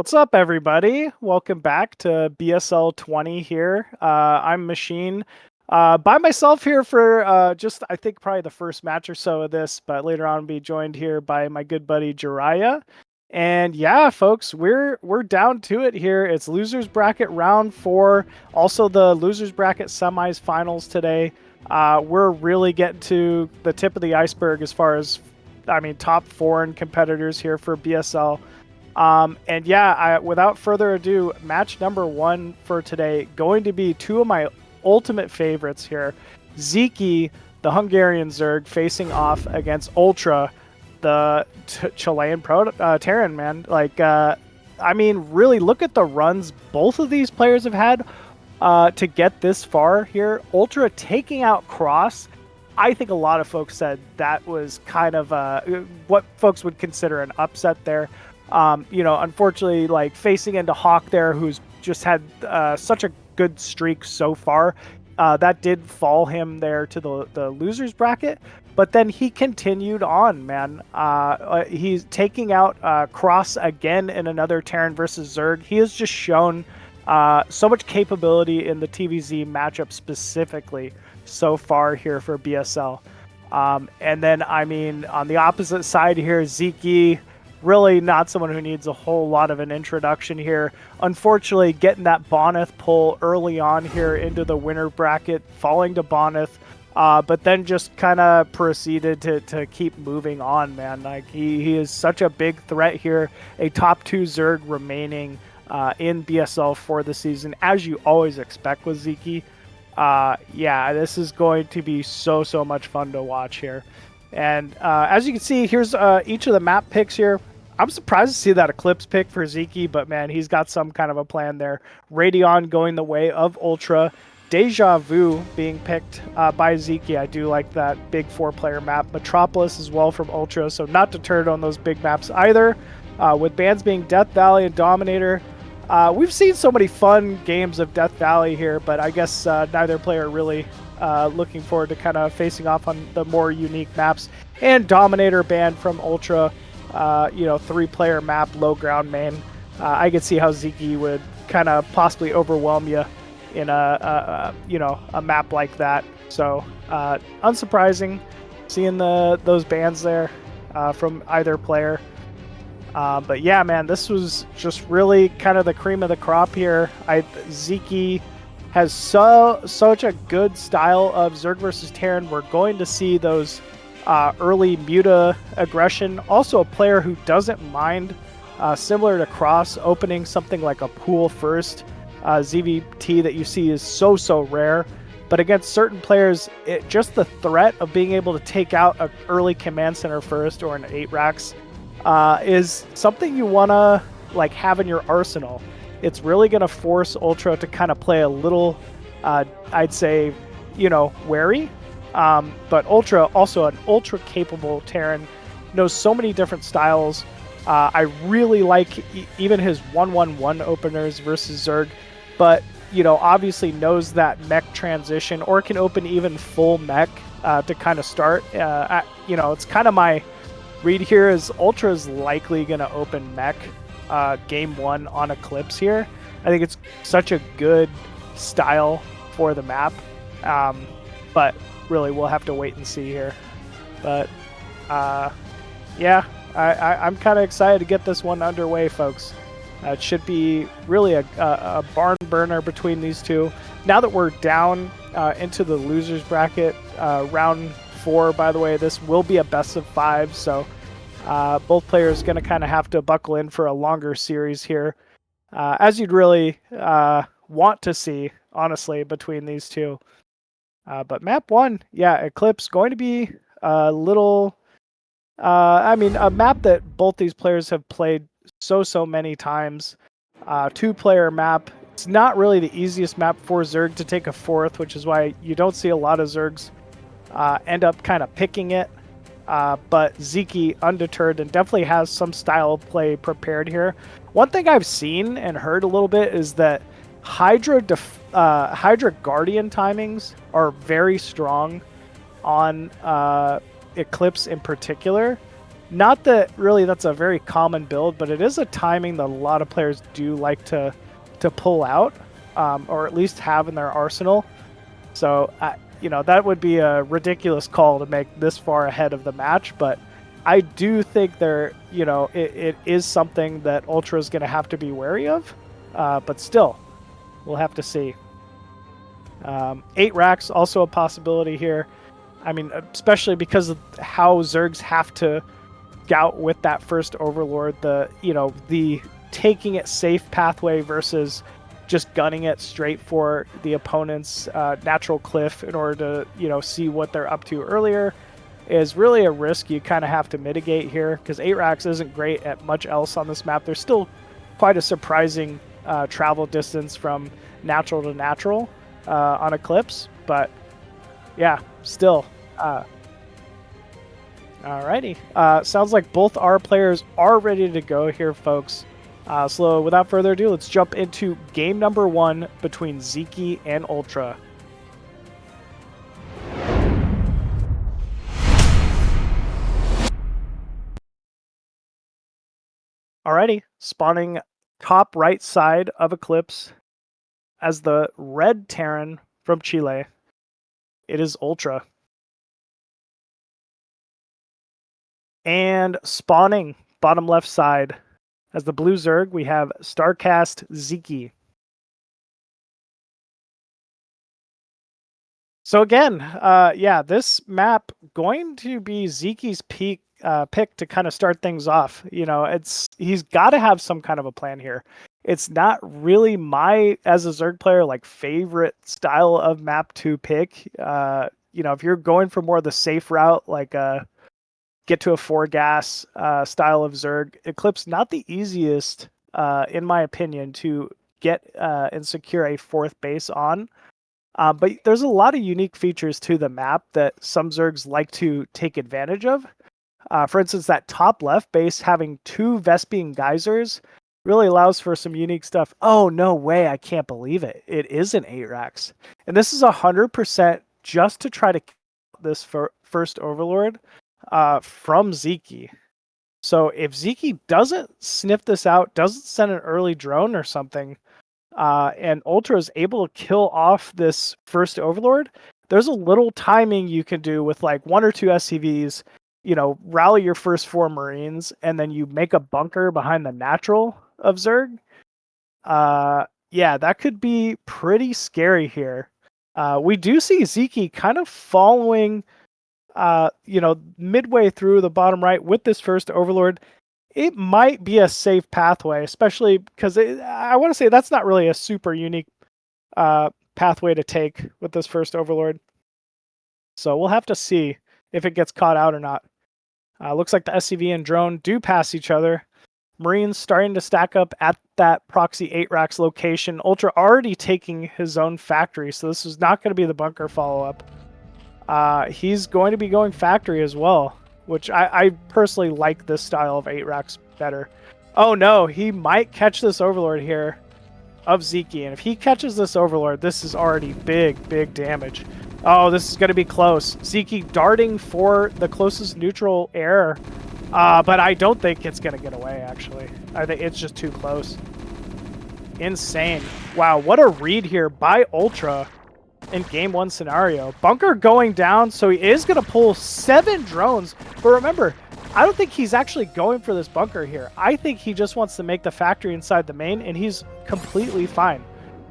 What's up, everybody? Welcome back to BSL20 here. I'm Machine. By myself here for just, I think, probably the first match or so of this, but later on I'll be joined here by my good buddy Jiraiya. And yeah, folks, we're down to it here. It's losers bracket round 4, also the losers bracket semis finals today. We're really getting to the tip of the iceberg as far as, I mean, top foreign competitors here for BSL. And yeah, without further ado, match number 1 for today, going to be two of my ultimate favorites here. Sziky, the Hungarian Zerg, facing off against UltrA, the Chilean Terran, man. Like, I mean, really look at the runs both of these players have had to get this far here. UltrA taking out Cross. I think a lot of folks said that was kind of what folks would consider an upset there. You know, unfortunately, like facing into Hawk there, who's just had such a good streak so far, that did fall him there to the losers bracket. But then he continued on, man. He's taking out Cross again in another Terran versus Zerg. He has just shown so much capability in the TVZ matchup specifically so far here for BSL. And then, I mean, on the opposite side here, Sziky, really not someone who needs a whole lot of an introduction here. Unfortunately, getting that Bonneth pull early on here into the winner bracket, falling to Bonneth, but then just kind of proceeded to keep moving on, man. Like, he is such a big threat here. A top 2 Zerg remaining in BSL for the season, as you always expect with Sziky. Yeah, this is going to be so much fun to watch here. And as you can see, here's each of the map picks here. I'm surprised to see that Eclipse pick for Sziky, but man, he's got some kind of a plan there. Radon going the way of UltrA. Deja Vu being picked by Sziky. I do like that big 4-player map. Metropolis as well from UltrA, so not deterred on those big maps either. With bans being Death Valley and Dominator. We've seen so many fun games of Death Valley here, but I guess neither player really looking forward to kind of facing off on the more unique maps. And Dominator banned from UltrA, you know, 3-player map, low ground main. I could see how Sziky would kind of possibly overwhelm you in you know, a map like that. So unsurprising seeing those bans there from either player. But yeah, man, this was just really kind of the cream of the crop here. Sziky has such a good style of Zerg versus Terran. We're going to see those early muta aggression. Also a player who doesn't mind, similar to Cross, opening something like a pool first. ZVT that you see is so rare. But against certain players, just the threat of being able to take out an early command center first or an 8 racks is something you want to like have in your arsenal. It's really going to force UltrA to kind of play a little, I'd say, you know, wary. But UltrA, also an ultra capable Terran, knows so many different styles. I really like even his 1-1-1 openers versus Zerg, but you know, obviously knows that mech transition, or can open even full mech to kind of start. You know, it's kind of my read here is UltrA's likely going to open mech game 1 on Eclipse here. I think it's such a good style for the map, but really we'll have to wait and see here. But yeah, I'm kind of excited to get this one underway, folks. It should be really a barn burner between these two. Now that we're down into the losers bracket, round 4, by the way, this will be a best of 5, so both players going to kind of have to buckle in for a longer series here, as you'd really want to see, honestly, between these two. But map 1, yeah, Eclipse, going to be a little, I mean, a map that both these players have played so many times. 2-player map. It's not really the easiest map for Zerg to take a 4th, which is why you don't see a lot of Zergs end up kind of picking it. But Sziky, undeterred, and definitely has some style of play prepared here. One thing I've seen and heard a little bit is that Hydra Guardian timings are very strong on Eclipse in particular. Not that really that's a very common build, but it is a timing that a lot of players do like to pull out, or at least have in their arsenal. So, you know, that would be a ridiculous call to make this far ahead of the match, but I do think you know, it is something that Ultra is going to have to be wary of, but still, we'll have to see. 8 racks, also a possibility here. I mean, especially because of how Zergs have to scout with that first Overlord, you know, the taking it safe pathway versus just gunning it straight for the opponent's natural cliff in order to, you know, see what they're up to earlier is really a risk you kind of have to mitigate here, because 8 racks isn't great at much else on this map. There's still quite a surprising travel distance from natural to natural on Eclipse, but yeah, still. Alrighty. Sounds like both our players are ready to go here, folks. So without further ado, let's jump into game number 1 between Sziky and UltrA. Alrighty, spawning top right side of Eclipse as the red Terran from Chile. It is UltrA. And spawning bottom left side as the blue Zerg, we have StarCraft Sziky. So again, yeah, this map going to be Zyky's pick to kind of start things off. You know, he's got to have some kind of a plan here. It's not really my, as a Zerg player, like favorite style of map to pick. You know, if you're going for more of the safe route, like get to a 4-gas style of Zerg, Eclipse not the easiest, in my opinion, to get and secure a 4th base on. But there's a lot of unique features to the map that some Zergs like to take advantage of. For instance, that top left base having 2 Vespian geysers really allows for some unique stuff. Oh, no way. I can't believe it. It is an 8 racks. And this is 100% just to try to kill this first Overlord from Sziky. So if Sziky doesn't sniff this out, doesn't send an early drone or something, and UltrA is able to kill off this first Overlord, there's a little timing you can do with like 1 or 2 SCVs, you know, rally your first 4 Marines, and then you make a bunker behind the natural of Zerg. Yeah, that could be pretty scary here. We do see Sziky kind of following, you know, midway through the bottom right with this first Overlord. It might be a safe pathway, especially because I want to say that's not really a super unique pathway to take with this first Overlord. So we'll have to see if it gets caught out or not. Looks like the SCV and drone do pass each other. Marines starting to stack up at that proxy 8 racks location. UltrA already taking his own factory, so this is not going to be the bunker follow-up. He's going to be going factory as well, which I personally like this style of 8 racks better. Oh no, he might catch this Overlord here of Sziky, and if he catches this Overlord, this is already big damage. Oh, this is going to be close. Sziky darting for the closest neutral air, but I don't think it's going to get away, actually. I think it's just too close. Insane. Wow, what a read here by UltrA in game 1 scenario. Bunker going down, so he is going to pull 7 drones. But remember, I don't think he's actually going for this bunker here. I think he just wants to make the factory inside the main, and he's completely fine.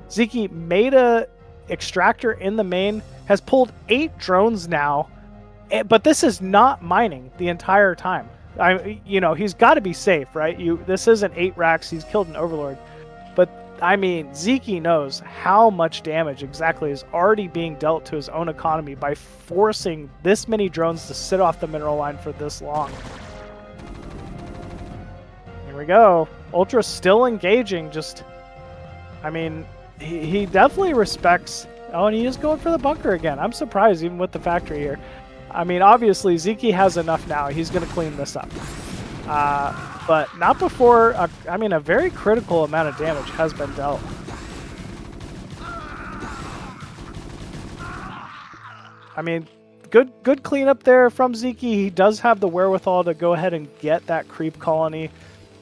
Sziky made a extractor in the main, has pulled 8 drones now, but this is not mining the entire time. You know, he's got to be safe, right? This isn't 8 racks. He's killed an Overlord. But I mean, Sziky knows how much damage exactly is already being dealt to his own economy by forcing this many drones to sit off the mineral line for this long. Here we go. UltrA still engaging. Just, I mean, he definitely respects. Oh, and he is going for the bunker again. I'm surprised even with the factory here. I mean, obviously, Sziky has enough now. He's going to clean this up. But not before, I mean, a very critical amount of damage has been dealt. I mean, good cleanup there from Sziky. He does have the wherewithal to go ahead and get that creep colony.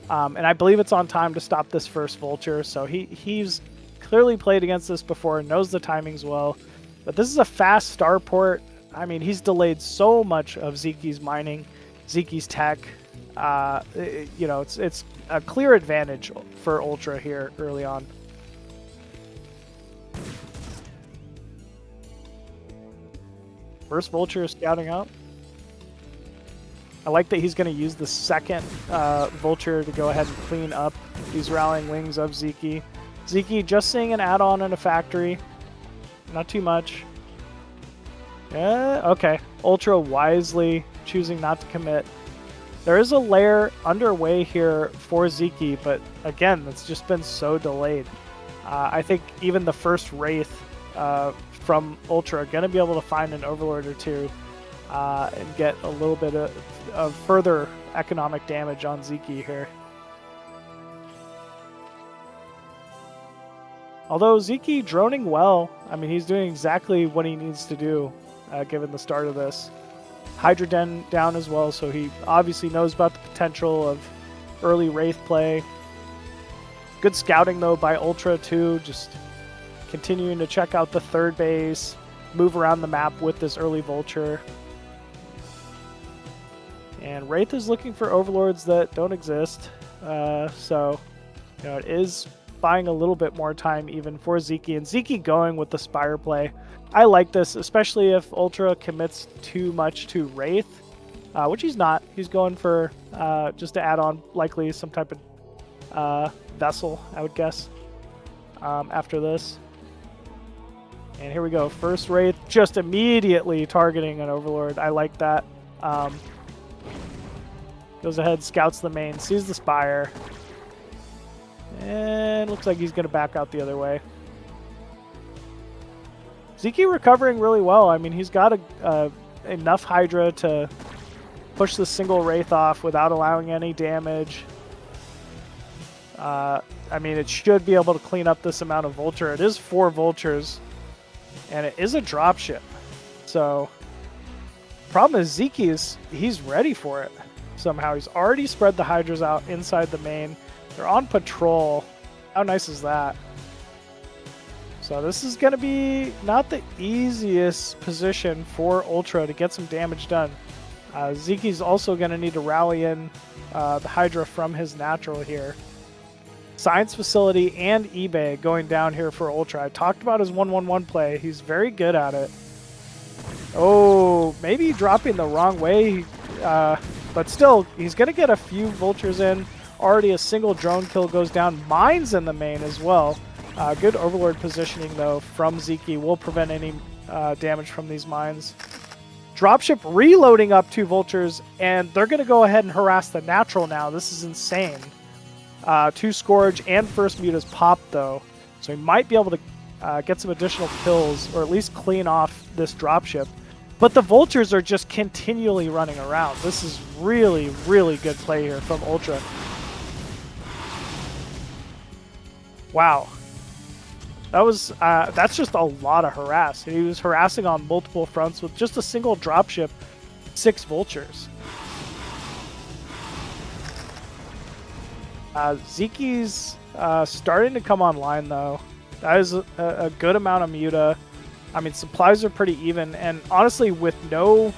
And I believe it's on time to stop this first vulture. So he's clearly played against this before, knows the timings well. But this is a fast starport. I mean, he's delayed so much of Sziky's mining, Sziky's tech. You know, it's a clear advantage for UltrA here early on. First vulture is scouting out. I like that he's going to use the second vulture to go ahead and clean up these rallying wings of Sziky. Sziky just seeing an add-on in a factory. Not too much. Yeah, okay. UltrA wisely choosing not to commit. There is a lair underway here for Sziky, but again, it's just been so delayed. I think even the first Wraith from UltrA are going to be able to find an Overlord or two and get a little bit of further economic damage on Sziky here. Although Sziky droning well, I mean, he's doing exactly what he needs to do given the start of this. Hydra Den down as well, so he obviously knows about the potential of early Wraith play. Good scouting, though, by UltrA, too. Just continuing to check out the third base, move around the map with this early vulture. And Wraith is looking for overlords that don't exist. So, you know, it is buying a little bit more time even for Sziky. And Sziky going with the Spire play. I like this, especially if UltrA commits too much to Wraith, which he's not. He's going for just to add on likely some type of vessel, I would guess, after this. And here we go. First Wraith just immediately targeting an Overlord. I like that. Goes ahead, scouts the main, sees the Spire. And looks like he's going to back out the other way. Sziky recovering really well. I mean, he's got enough Hydra to push the single Wraith off without allowing any damage. I mean, it should be able to clean up this amount of Vulture. It is 4 Vultures, and it is a dropship. So, problem is Sziky he's ready for it somehow. He's already spread the Hydras out inside the main. They're on patrol. How nice is that? So this is going to be not the easiest position for UltrA to get some damage done. Sziky's also going to need to rally in the Hydra from his natural here. Science Facility and eBay going down here for UltrA. I talked about his 1-1-1 play. He's very good at it. Oh, maybe dropping the wrong way. But still, he's going to get a few Vultures in. Already a single drone kill goes down. Mines in the main as well. Good Overlord positioning, though, from Sziky will prevent any damage from these mines. Dropship reloading up 2 Vultures, and they're going to go ahead and harass the natural now. This is insane. 2 Scourge and first mute is popped, though. So he might be able to get some additional kills, or at least clean off this dropship. But the Vultures are just continually running around. This is really, really good play here from UltrA. Wow. That's just a lot of harass. He was harassing on multiple fronts with just a single dropship, 6 Vultures. Sziky's starting to come online, though. That is a good amount of muta. I mean, supplies are pretty even, and honestly, with no,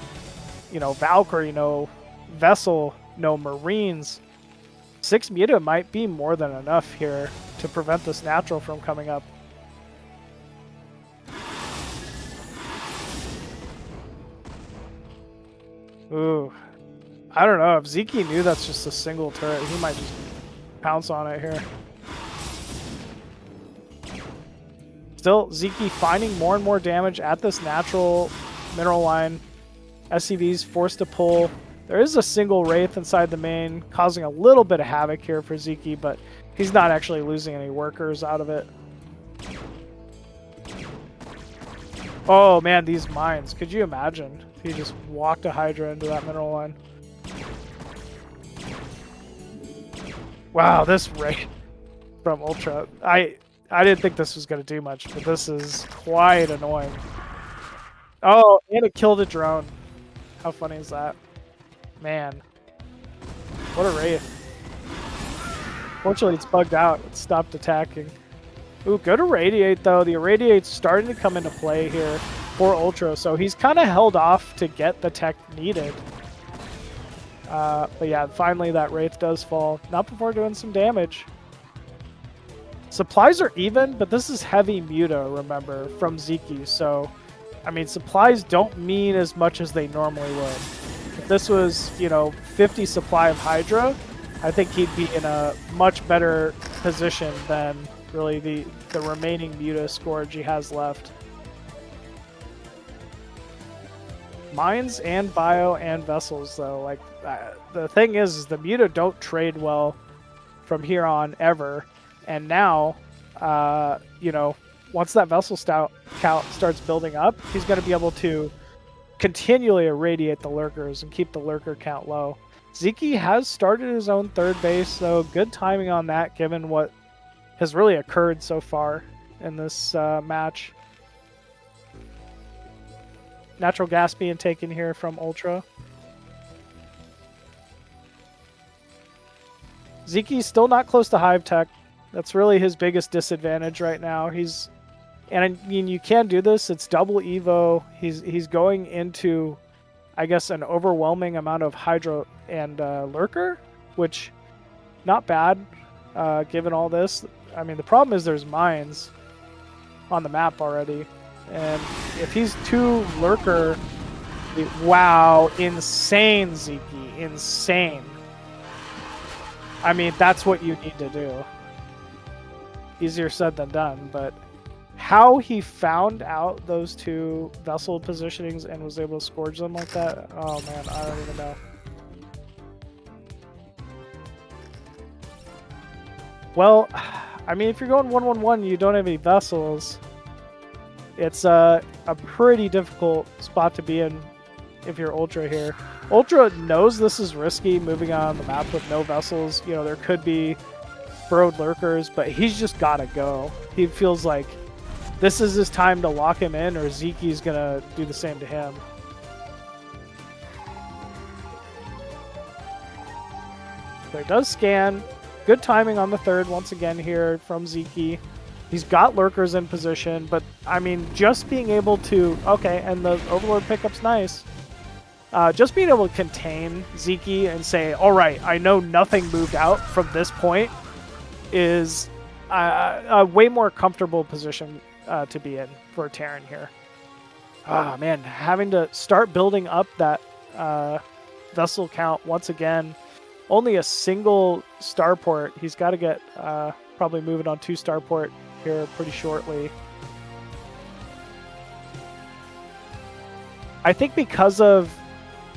Valkyrie, no vessel, no Marines, 6 muta might be more than enough here to prevent this natural from coming up. Ooh, I don't know. If Sziky knew that's just a single turret, he might just pounce on it here. Still, Sziky finding more and more damage at this natural mineral line. SCV's forced to pull. There is a single Wraith inside the main, causing a little bit of havoc here for Sziky, but he's not actually losing any workers out of it. Oh man, these mines. Could you imagine if he just walked a Hydra into that mineral line? Wow, this raid from UltrA. I didn't think this was going to do much, but this is quite annoying. Oh, and it killed a drone. How funny is that? Man. What a Wraith. Fortunately, it's bugged out. It stopped attacking. Ooh, good Irradiate, though. The Irradiate's starting to come into play here for UltrA, so he's kind of held off to get the tech needed. But yeah, finally that Wraith does fall. Not before doing some damage. Supplies are even, but this is heavy Muta, remember, from Sziky. So, I mean, supplies don't mean as much as they normally would. If this was, 50 supply of Hydra, I think he'd be in a much better position than really the remaining Muta Scourge he has left. Mines and bio and vessels, though. Like, the thing is the Muta don't trade well from here on ever. And now, once that vessel count starts building up, he's going to be able to continually irradiate the lurkers and keep the lurker count low. Sziky has started his own third base, so good timing on that given what has really occurred so far in this match. Natural gas being taken here from UltrA. Sziky's still not close to Hive Tech. That's really his biggest disadvantage right now. And I mean, you can do this. It's double Evo. He's going into, I guess, an overwhelming amount of Hydra and Lurker, which not bad given all this. I mean, the problem is there's mines on the map already. And if he's two Lurker, wow, insane, Sziky, insane. I mean, that's what you need to do. Easier said than done, but how he found out those two vessel positionings and was able to scourge them like that, oh man, I don't even know. Well, I mean, if you're going 1-1-1, you don't have any vessels. It's a pretty difficult spot to be in if you're UltrA here. UltrA knows this is risky, moving on the map with no vessels. There could be burrowed lurkers, but he's just got to go. He feels like this is his time to lock him in, or Sziky's going to do the same to him. So he does scan. Good timing on the third once again here from Sziky. He's got lurkers in position, but I mean, just being able to... Okay, and the Overlord pickup's nice. Just being able to contain Sziky and say, all right, I know nothing moved out from this point is a way more comfortable position to be in for Terran here. Oh, man, having to start building up that vessel count once again. Only a single starport. He's got to get probably moving on 2 starport here pretty shortly. I think because of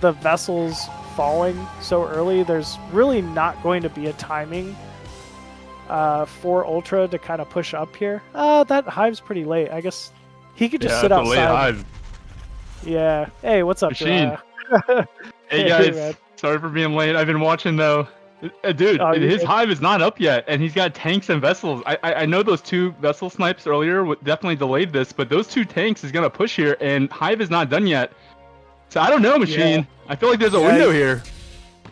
the vessels falling so early, there's really not going to be a timing for UltrA to kind of push up here. That Hive's pretty late. I guess he could just sit outside. Yeah, it's a late Hive. Yeah. Hey, what's up, Machine? Hey guys, man. Sorry for being late. I've been watching though. Dude, his Hive is not up yet, and he's got tanks and vessels. I know those 2 vessel snipes earlier definitely delayed this, but those 2 tanks is gonna push here, and Hive is not done yet. So I don't know, Machine. Yeah. I feel like there's a window here.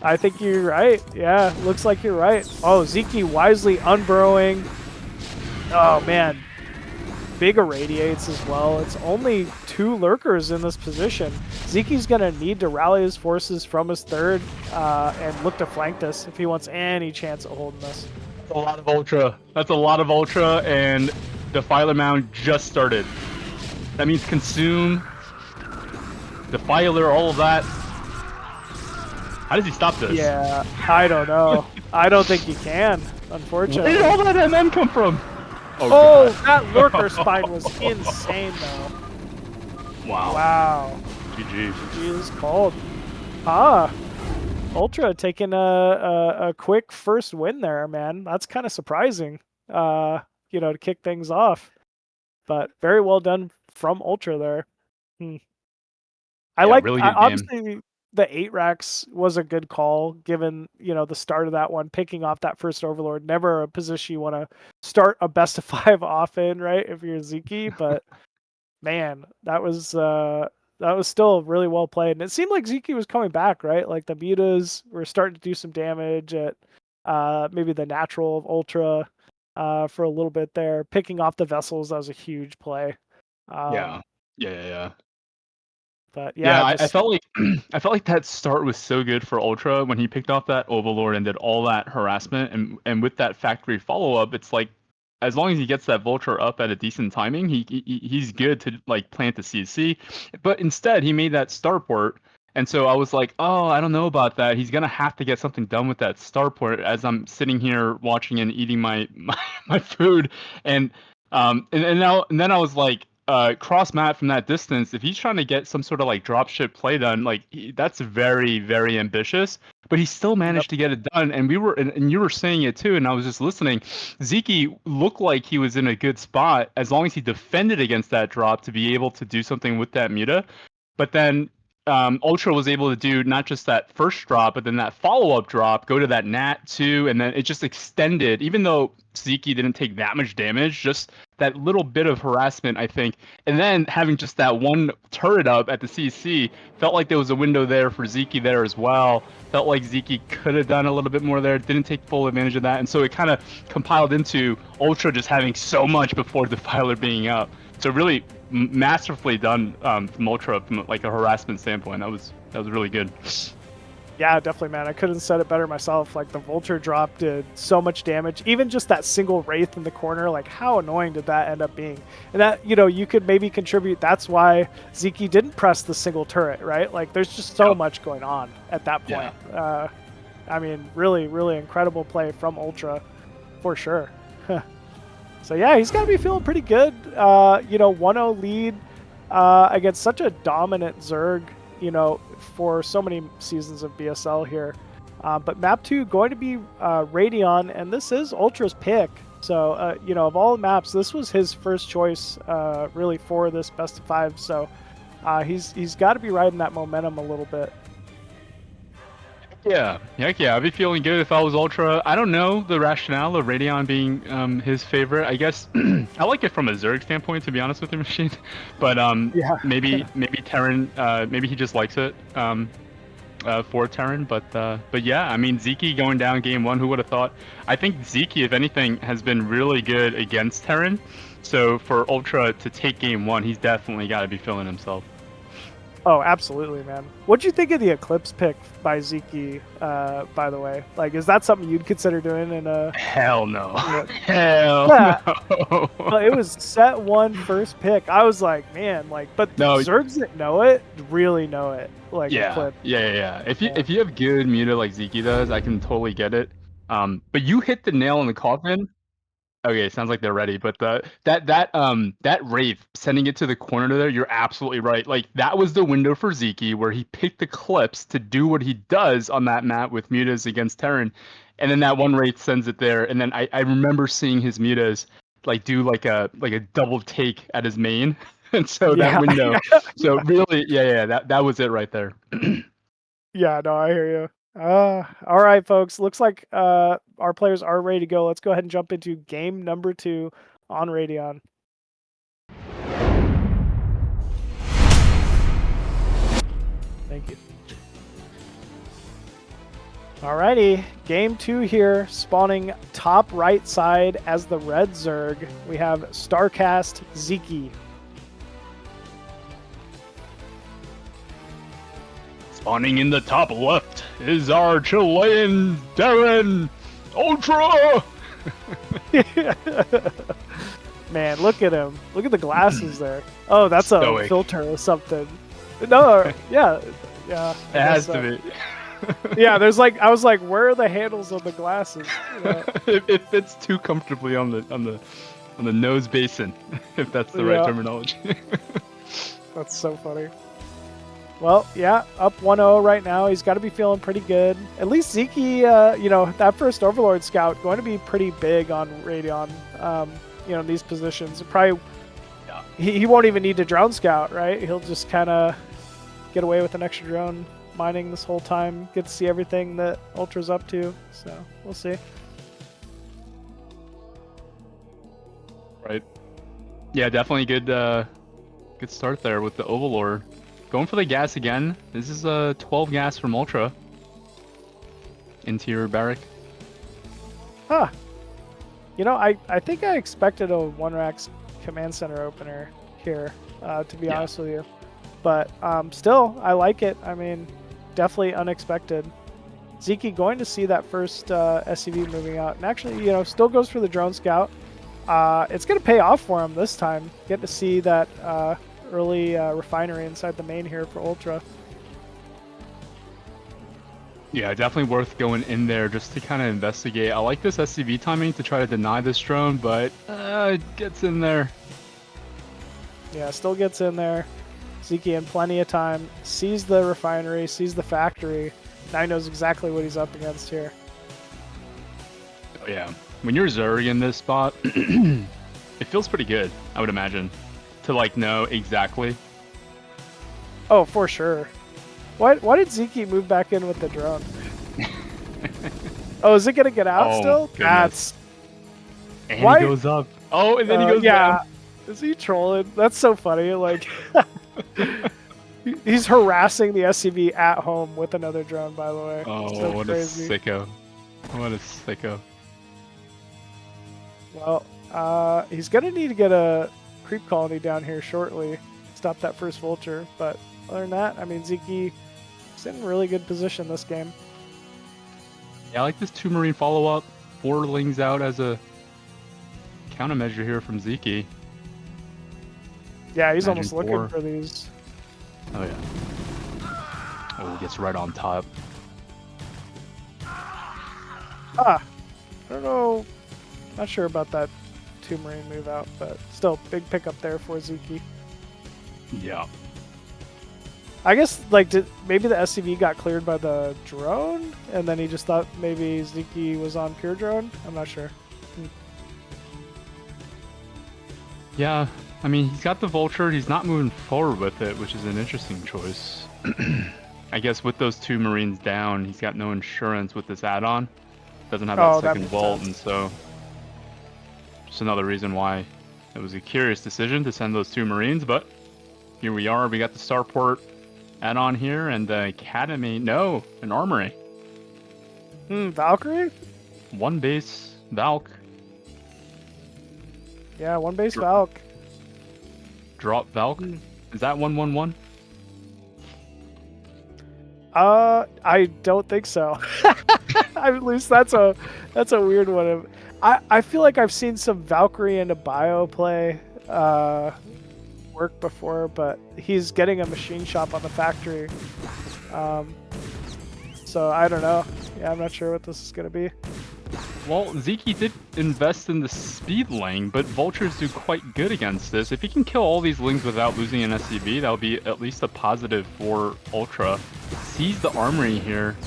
I think you're right. Yeah, looks like you're right. Oh, Sziky wisely unburrowing. Oh, man. Big irradiates as well. It's only 2 lurkers in this position. Sziky's going to need to rally his forces from his third and look to flank this if he wants any chance of holding this. That's a lot of UltrA. That's a lot of UltrA, and Defiler Mound just started. That means consume, Defiler, all of that. How does he stop this? Yeah, I don't know. I don't think he can, unfortunately. Where did all that MM come from? Oh, that lurker spine was insane, though. Wow. Wow. GG. GG is called. UltrA taking a quick first win there, man. That's kind of surprising, to kick things off. But very well done from UltrA there. Really good obviously, the 8 racks was a good call, given, the start of that one, picking off that first Overlord. Never a position you want to start a best of 5 off in, right, if you're Sziky, but man, that was that was still really well played. And it seemed like Sziky was coming back, right? Like the mutas were starting to do some damage at maybe the natural of Ultra for a little bit there. Picking off the vessels, that was a huge play. Yeah. But Yeah, yeah, I just felt like I felt like that start was so good for Ultra when he picked off that Overlord and did all that harassment, and with that factory follow up, it's like as long as he gets that Vulture up at a decent timing, he's good to like plant the CC. But instead, he made that starport, and so I was like, oh, I don't know about that. He's gonna have to get something done with that starport as I'm sitting here watching and eating my food, and then I was like, cross map from that distance, if he's trying to get some sort of like dropship play done, like that's very, very ambitious. But he still yep. managed to get it done, and and you were saying it too, and I was just listening. Sziky looked like he was in a good spot as long as he defended against that drop to be able to do something with that muta. But then Ultra was able to do not just that first drop, but then that follow-up drop, go to that Nat too, and then it just extended. Even though Sziky didn't take that much damage, just that little bit of harassment, I think, and then having just that one turret up at the CC felt like there was a window there for Sziky there as well. Felt like Sziky could have done a little bit more there, didn't take full advantage of that, and so it kind of compiled into Ultra just having so much before Defiler being up. So really masterfully done from Ultra from like a harassment standpoint. That was really good. Yeah, definitely, man. I couldn't have said it better myself. Like the Vulture drop did so much damage. Even just that single Wraith in the corner, like how annoying did that end up being? And that, you could maybe contribute. That's why Sziky didn't press the single turret, right? Like there's just so much going on at that point. Yeah. I mean, really, really incredible play from Ultra for sure. So yeah, he's got to be feeling pretty good. 1-0 lead against such a dominant Zerg, for so many seasons of BSL here. But map 2 going to be Radon, and this is Ultra's pick. So, of all the maps, this was his first choice really for this best of 5. So he's got to be riding that momentum a little bit. Yeah, heck yeah, I'd be feeling good if I was Ultra. I don't know the rationale of Radon being his favorite. I guess I like it from a Zerg standpoint, to be honest with your machine. But maybe Terran, maybe he just likes it for Terran. But yeah, I mean Sziky going down game 1, who would have thought? I think Sziky, if anything, has been really good against Terran. So for Ultra to take game 1, he's definitely got to be feeling himself. Oh, absolutely, man. What'd you think of the Eclipse pick by Sziky, by the way? Like, is that something you'd consider doing in a... Hell no. Hell no. Well, it was set 1 first pick. I was like, man, but no, Zergs that know it really know it. Like, Eclipse. Yeah. If you have good muta like Sziky does, I can totally get it. But you hit the nail on the coffin. Okay, sounds like they're ready. But that Wraith sending it to the corner there, you're absolutely right. Like that was the window for Sziky where he picked Eclipse to do what he does on that map with mutas against Terran, and then that one Wraith sends it there. And then I remember seeing his mutas like do like a double take at his main, and so that window. So really, that was it right there. Yeah, no, I hear you. All right, folks. Looks like our players are ready to go. Let's go ahead and jump into game number 2 on Radon. Thank you. Alrighty, game 2 here, spawning top right side as the red Zerg. We have StarCast Sziky. Spawning in the top left is our Chilean Darren Ultra. Man, look at him. Look at the glasses there. Oh, that's a filter or something. No, yeah. It has to be. Yeah, I was like, where are the handles on the glasses? It fits too comfortably on the nose basin, if that's the right terminology. That's so funny. Well, yeah, up 1-0 right now. He's got to be feeling pretty good. At least Sziky, that first Overlord scout going to be pretty big on Radon. In these positions, probably he won't even need to drone scout, right? He'll just kind of get away with an extra drone mining this whole time. Get to see everything that Ultra's up to. So we'll see. Right. Yeah, definitely good start there with the Overlord. Going for the gas again. This is a 12 gas from UltrA. Interior barrack. Huh. You know, I think I expected a 1-rack command center opener here, to be honest with you. But still, I like it. I mean, definitely unexpected. Sziky going to see that first SCV moving out. And actually, you know, still goes for the drone scout. It's going to pay off for him this time. Get to see that early refinery inside the main here for UltrA. Yeah, definitely worth going in there just to kind of investigate. I like this SCV timing to try to deny this drone, but it gets in there. Yeah, still gets in there. Sziky in plenty of time. Sees the refinery, sees the factory. Now he knows exactly what he's up against here. Oh, yeah. When you're Zerg in this spot, it feels pretty good, I would imagine, to like know exactly. Oh, for sure. Why did Sziky move back in with the drone? Oh, is it gonna get out still? Goodness. That's. And he goes up. Oh, and then he goes down. Is he trolling? That's so funny. Like, he's harassing the SCV at home with another drone. By the way. Oh, so what crazy. a sicko! What a sicko! Well, he's gonna need to get a creep colony down here shortly. Stop that first vulture, but other than that, I mean, Sziky is in really good position this game. Yeah, I like this 2 Marine follow-up. 4 lings out as a countermeasure here from Sziky. Yeah, he's Imagine almost 4. looking for these. Oh, yeah. Oh, he gets right on top. I don't know. Not sure about that 2 Marine move out, but still, big pickup there for Sziky. Yeah. I guess, like, maybe the SCV got cleared by the drone, and then he just thought maybe Sziky was on pure drone? I'm not sure. Yeah, I mean, he's got the Vulture. He's not moving forward with it, which is an interesting choice. I guess with those 2 Marines down, he's got no insurance with this add-on. Doesn't have that second vault, and so just another reason why it was a curious decision to send those 2 Marines, but here we are. We got the starport add-on here, and the academy. No, an armory. Valkyrie? 1 base Valk. Yeah, 1 base Valk. Drop Valk. Is that 111? I don't think so. At least that's a weird one. I feel like I've seen some Valkyrie into bio play work before, but he's getting a machine shop on the factory. So I don't know. Yeah, I'm not sure what this is gonna be. Well, Sziky did invest in the speed lane, but Vultures do quite good against this. If he can kill all these lings without losing an SCV, that would be at least a positive for UltrA. Sees the armory here.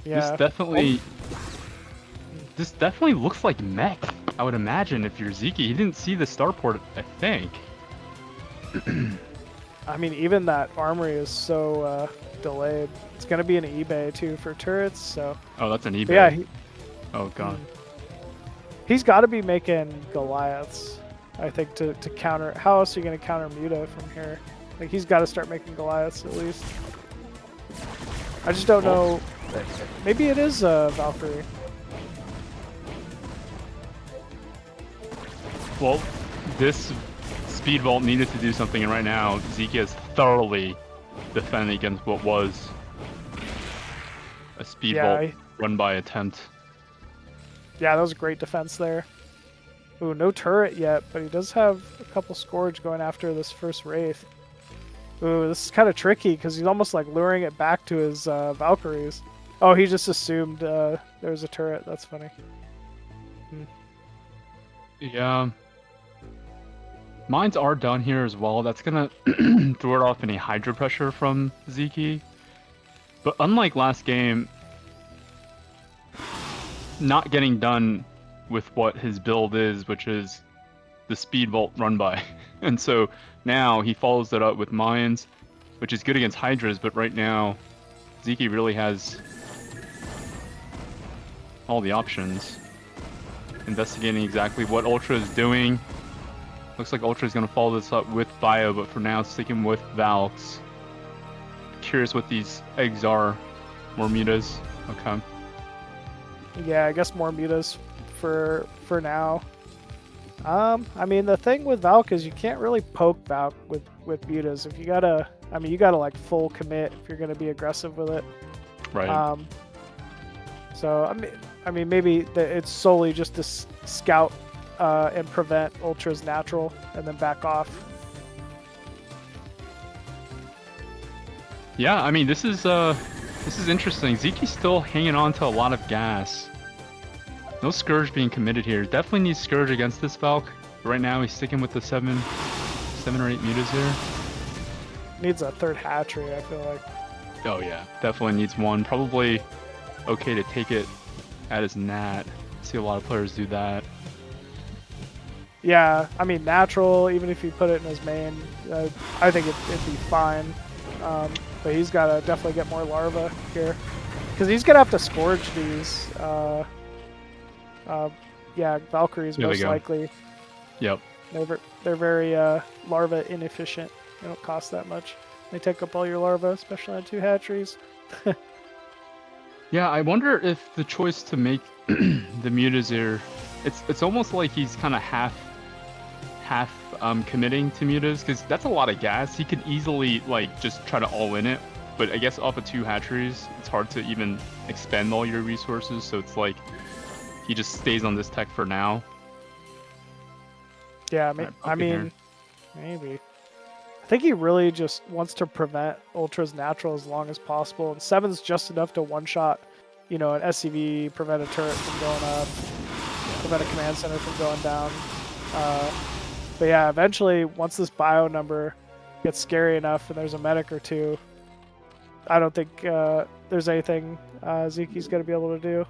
Yeah. This definitely looks like mech, I would imagine, if you're Sziky. He didn't see the starport, I think. I mean, even that armory is so delayed. It's gonna be an eBay too for turrets, so. Oh, that's an eBay. Yeah. Oh god. He's got to be making Goliaths, I think, to counter. How else are you gonna counter Muta from here? Like, he's got to start making Goliaths at least. I just don't know. Maybe it is Valkyrie. Well, this speed vault needed to do something, and right now Sziky is thoroughly defending against what was a speed vault run by attempt. Yeah, that was a great defense there. Ooh, no turret yet, but he does have a couple Scourge going after this first Wraith. Ooh, this is kind of tricky because he's almost like luring it back to his Valkyries. Oh, he just assumed there was a turret. That's funny. Yeah. Mines are done here as well. That's gonna throw it off any Hydra pressure from Sziky. But unlike last game, not getting done with what his build is, which is the speed vault run by. And so now he follows that up with mines, which is good against Hydras, but right now Sziky really has all the options. Investigating exactly what UltrA is doing. Looks like Ultra is going to follow this up with Bio, but for now, sticking with Valks. Curious what these eggs are. More mutas. Okay. Yeah, I guess more mutas for now. I mean, the thing with Valk is you can't really poke Valk with mutas. If you gotta, I mean, you gotta like full commit if you're gonna be aggressive with it. Right. So I mean, maybe it's solely just to scout and prevent Ultra's natural, and then back off. Yeah, I mean, this is interesting. Sziky's still hanging on to a lot of gas. No Scourge being committed here. Definitely needs Scourge against this Valk. Right now, he's sticking with the 7 or 8 mutas here. Needs a third hatchery, I feel like. Oh yeah, definitely needs one. Probably okay to take it at his nat. See a lot of players do that. Yeah, I mean, natural, even if you put it in his main, I think it'd be fine. But he's got to definitely get more larva here. Because he's going to have to scourge these. Yeah, Valkyries most likely. Yep. They're very larva inefficient. They don't cost that much. They take up all your larva, especially on 2 hatcheries. Yeah, I wonder if the choice to make the mutas here, it's almost like he's kind of half committing to mutas, because that's a lot of gas. He could easily like just try to all in it, but I guess off of 2 hatcheries, it's hard to even expend all your resources. So it's like he just stays on this tech for now. Yeah, I mean, maybe. I think he really just wants to prevent Ultra's natural as long as possible, and 7's just enough to one-shot, you know, an SCV, prevent a turret from going up, prevent a command center from going down. But yeah, eventually, once this bio number gets scary enough and there's a medic or 2, I don't think there's anything Sziky's going to be able to do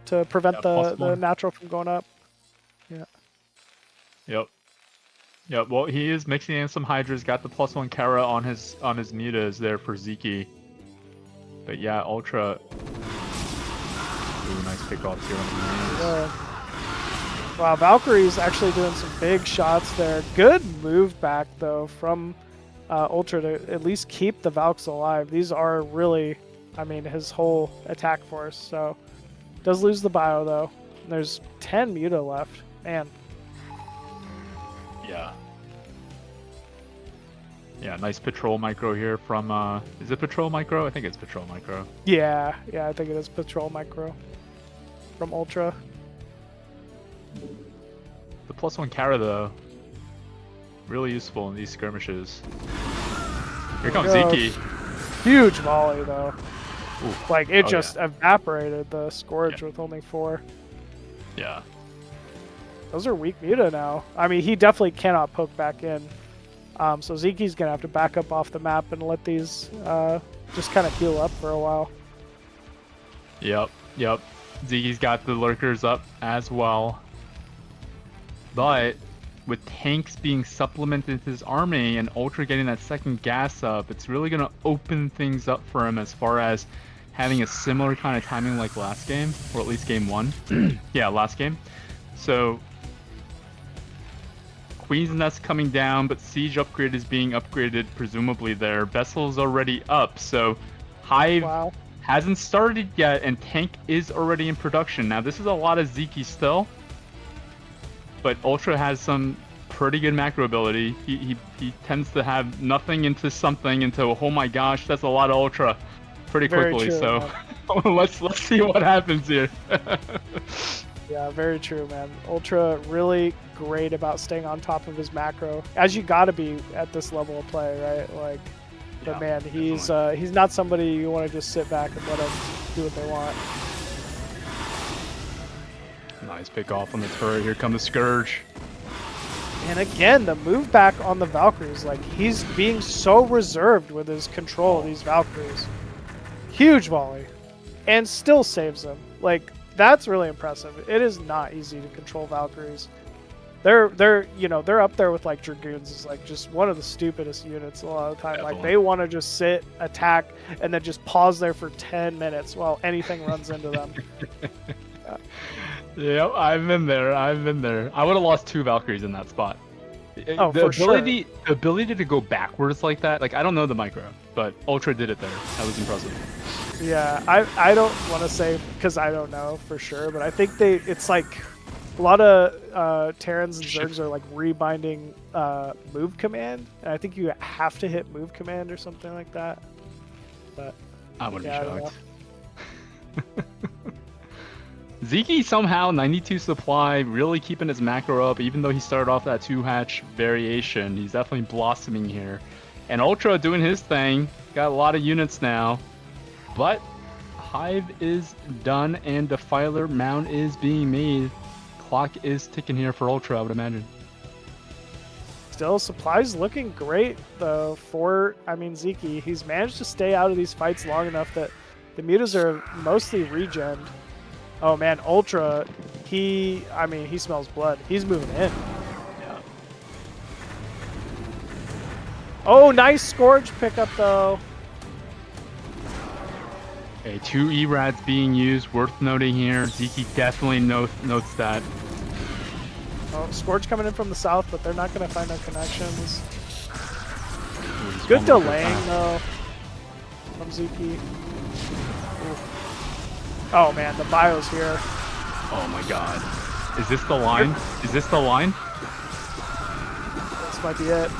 to prevent the natural from going up. Yeah. Yep. Well, he is mixing in some Hydras. Got the +1 Kara on his mutas there for Sziky. But yeah, Ultra. Ooh, nice pickoffs here on the mains. Wow, Valkyrie's actually doing some big shots there. Good move back though from Ultra to at least keep the Valks alive. These are really, I mean, his whole attack force. So does lose the bio though. There's 10 muta left. Man. Yeah, nice patrol micro here from, is it patrol micro? I think it's patrol micro. Yeah, I think it is patrol micro from Ultra. The +1 Kara though, really useful in these skirmishes. Here comes Sziky. Huge volley though. Ooh. Like it just evaporated the Scourge with only 4. Yeah. Those are weak muta now. I mean, he definitely cannot poke back in. So Sziky's going to have to back up off the map and let these just kind of heal up for a while. Yep. Sziky's got the lurkers up as well. But with tanks being supplemented into his army and Ultra getting that second gas up, it's really going to open things up for him as far as having a similar kind of timing like last game, or at least game 1. Yeah, last game. So Queen's Nest coming down, but Siege upgrade is being upgraded presumably there. Vessel's already up, so Hive hasn't started yet, and Tank is already in production. Now this is a lot of Sziky still, but Ultra has some pretty good macro ability. He tends to have nothing into something into, oh my gosh, that's a lot of Ultra pretty quickly. True, so let's see what happens here. Yeah, very true, man. Ultra really great about staying on top of his macro, as you got to be at this level of play, right? Like, but man, he's not somebody you want to just sit back and let him do what they want. Nice pick off on the turret. Here come the Scourge. And again, the move back on the Valkyries, like he's being so reserved with his control of these Valkyries. Huge volley, and still saves them. Like, that's really impressive. It is not easy to control Valkyries. They're up there with like Dragoons. Is like just one of the stupidest units a lot of the time. Definitely. Like they want to just sit, attack, and then just pause there for 10 minutes while anything runs into them. Yeah, I've been there. I would have lost 2 Valkyries in that spot. Oh, the for ability, sure. the ability to go backwards like that. Like I don't know the micro, but UltrA did it there. That was impressive. Yeah, I don't want to say because I don't know for sure, but I think it's like a lot of Terrans and Zergs are like rebinding move command, and I think you have to hit move command or something like that. But I wouldn't yeah, be shocked. Sziky somehow 92 supply, really keeping his macro up, even though he started off that 2-hatch variation. He's definitely blossoming here. And UltrA doing his thing, got a lot of units now. But Hive is done and Defiler Mound is being made. Clock is ticking here for UltrA, I would imagine. Still, supplies looking great though for, I mean, Sziky. He's managed to stay out of these fights long enough that the mutas are mostly regen. Oh man, UltrA, he smells blood. He's moving in. Yeah. Oh, nice Scourge pickup though. Okay, 2 ERADs being used, worth noting here. Sziky definitely notes that. Oh, Scourge coming in from the south, but they're not going to find no connections. Ooh, good delaying though from Sziky. Oh man, the bio's here. Oh my god. Is this the line? Is this the line? This might be it.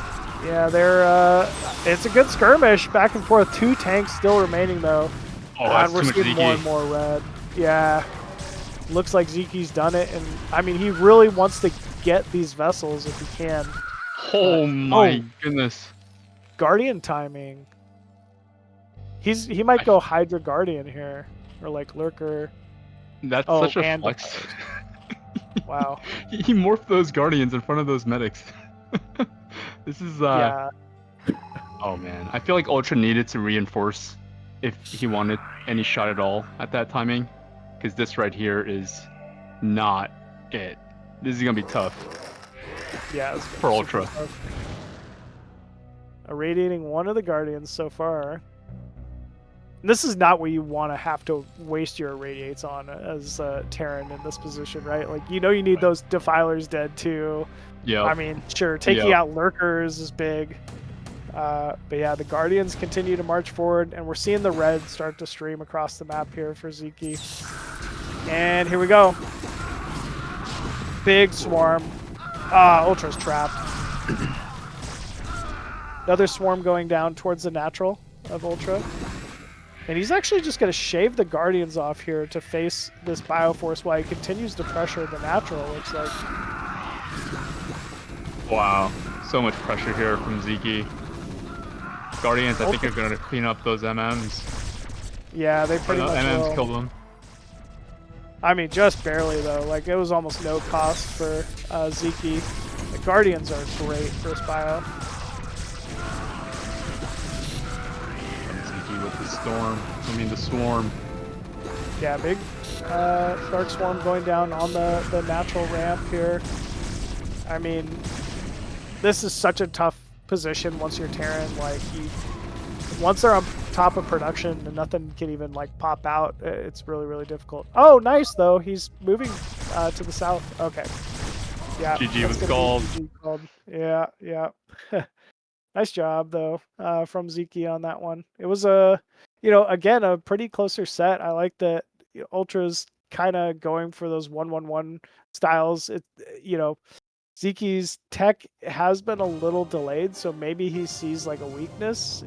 Yeah, they're it's a good skirmish back and forth. 2 tanks still remaining though. Oh, that's we're too much seeing Sziky. more and more red. Yeah. Looks like Ziki's done it, and I mean he really wants to get these vessels if he can. Oh my goodness. Guardian timing. He might go Hydra Guardian here. Or like Lurker. That's such a flex. Wow. He morphed those Guardians in front of those medics. This is Yeah. Oh man. I feel like UltrA needed to reinforce if he wanted any shot at all at that timing. Because this right here is not it. This is gonna be tough. Yeah, for UltrA. Irradiating one of the Guardians so far. This is not what you want to have to waste your irradiates on as Terran in this position, right? Like, you know you need those Defilers dead too. Yeah. I mean, sure, taking out Lurkers is big. But yeah, the Guardians continue to march forward, and we're seeing the red start to stream across the map here for Sziky. And here we go. Big swarm. UltrA's trapped. Another swarm going down towards the natural of UltrA. And he's actually just going to shave the Guardians off here to face this Bioforce while he continues to pressure the natural, looks like. Wow. So much pressure here from Sziky. Guardians, I think, are going to clean up those MMs. Yeah, they pretty much MMs will. killed them. I mean, just barely, though. Like, it was almost no cost for Sziky. The Guardians are great first bio. With the storm. I mean the swarm. Yeah, big Dark Swarm going down on the natural ramp here. I mean, this is such a tough position once you're Terran. Like, once they're on top of production and nothing can even like pop out, it's really, really difficult. Oh, nice though. He's moving to the south. Okay. Yeah. GG was called. Yeah, yeah. Nice job, though, from Sziky on that one. It was again, a pretty closer set. I like that UltrA's kind of going for those 1-1-1 styles. Ziki's tech has been a little delayed, so maybe he sees like a weakness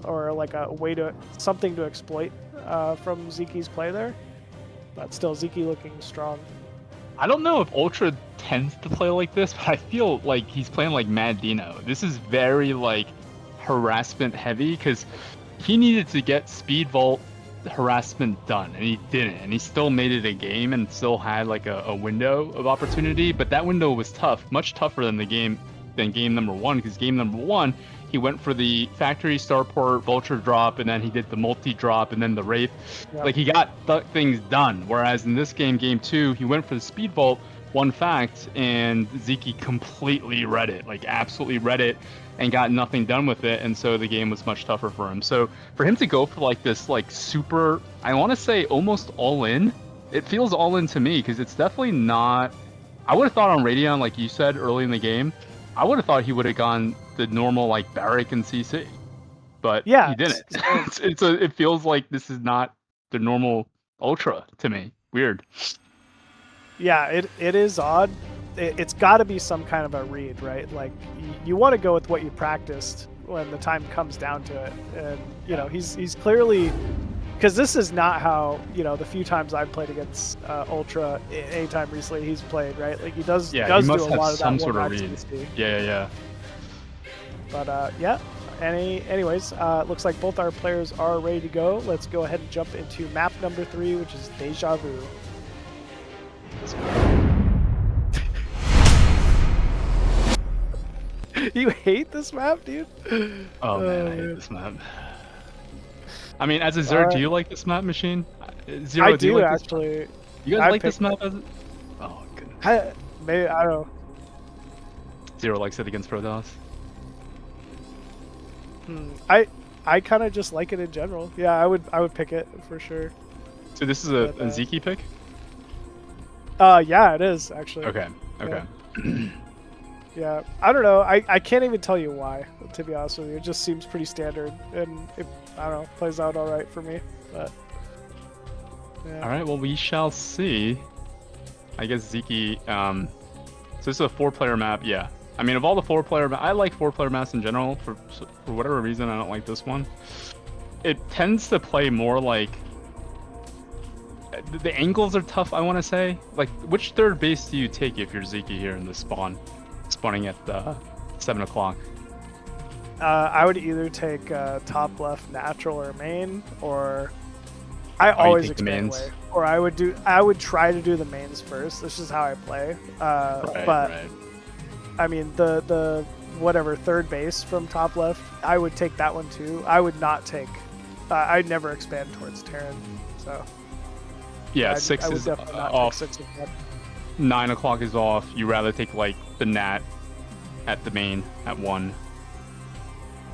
or like a way something to exploit from Ziki's play there. But still, Sziky looking strong. I don't know if UltrA tends to play like this, but I feel like he's playing like Mad Dino. This is very like harassment heavy because he needed to get Speed Vault harassment done and he didn't, and he still made it a game and still had like a window of opportunity, but that window was tough, much tougher than game number 1, because game number 1 he went for the factory starport vulture drop, and then he did the multi drop, and then the wraith. Yep. Like, he got things done, whereas in this game 2, he went for the speed vault, one fact, and Sziky completely read it, like absolutely read it, and got nothing done with it, and so the game was much tougher for him. So for him to go for like this like super, I want to say almost all in, it feels all in to me, because it's definitely not, I would have thought on Radon, like you said early in the game, I would have thought he would have gone the normal like Barrack and CC, but Yeah, he didn't. It feels like this is not the normal Ultra to me. Weird. Yeah, it is odd. It's got to be some kind of a read, right? Like you want to go with what you practiced when the time comes down to it, and you know he's clearly, because this is not how, you know, the few times I've played against UltrA anytime recently he's played, right? Like he does Yeah, does he must do a have lot of some that sort of one-match read. CC. Yeah. But yeah. Anyways, looks like both our players are ready to go. Let's go ahead and jump into map number 3, which is Deja Vu. You hate this map, dude? Oh man, I hate this map. I mean, as a Zerg, do you like this map, Machine? Zero, I do you like actually. This? You guys like this map? Oh goodness. Maybe I don't know. Zero likes it against Protoss. I kind of just like it in general. Yeah, I would pick it for sure. So this is a Sziky pick? Yeah, it is actually. Okay. Yeah. Yeah, I don't know. I can't even tell you why, to be honest with you. It just seems pretty standard, and it, I don't know, plays out all right for me. But yeah. All right, well we shall see. I guess Sziky. So this is a 4-player map. Yeah. I mean, of all the 4-player, I like 4-player maps in general. For whatever reason, I don't like this one. It tends to play more like. The angles are tough, I want to say. Like, which third base do you take if you're Sziky here in the spawn? Spawning at 7 o'clock. I would either take top left natural or main, or I always expand away. Or I would try to do the mains first. This is how I play. Right. I mean the whatever third base from top left, I would take that one too. I would not take. I'd never expand towards Terran. So. Yeah, 6 is off. 6 9 o'clock is off. You rather take like the Nat at the main at 1,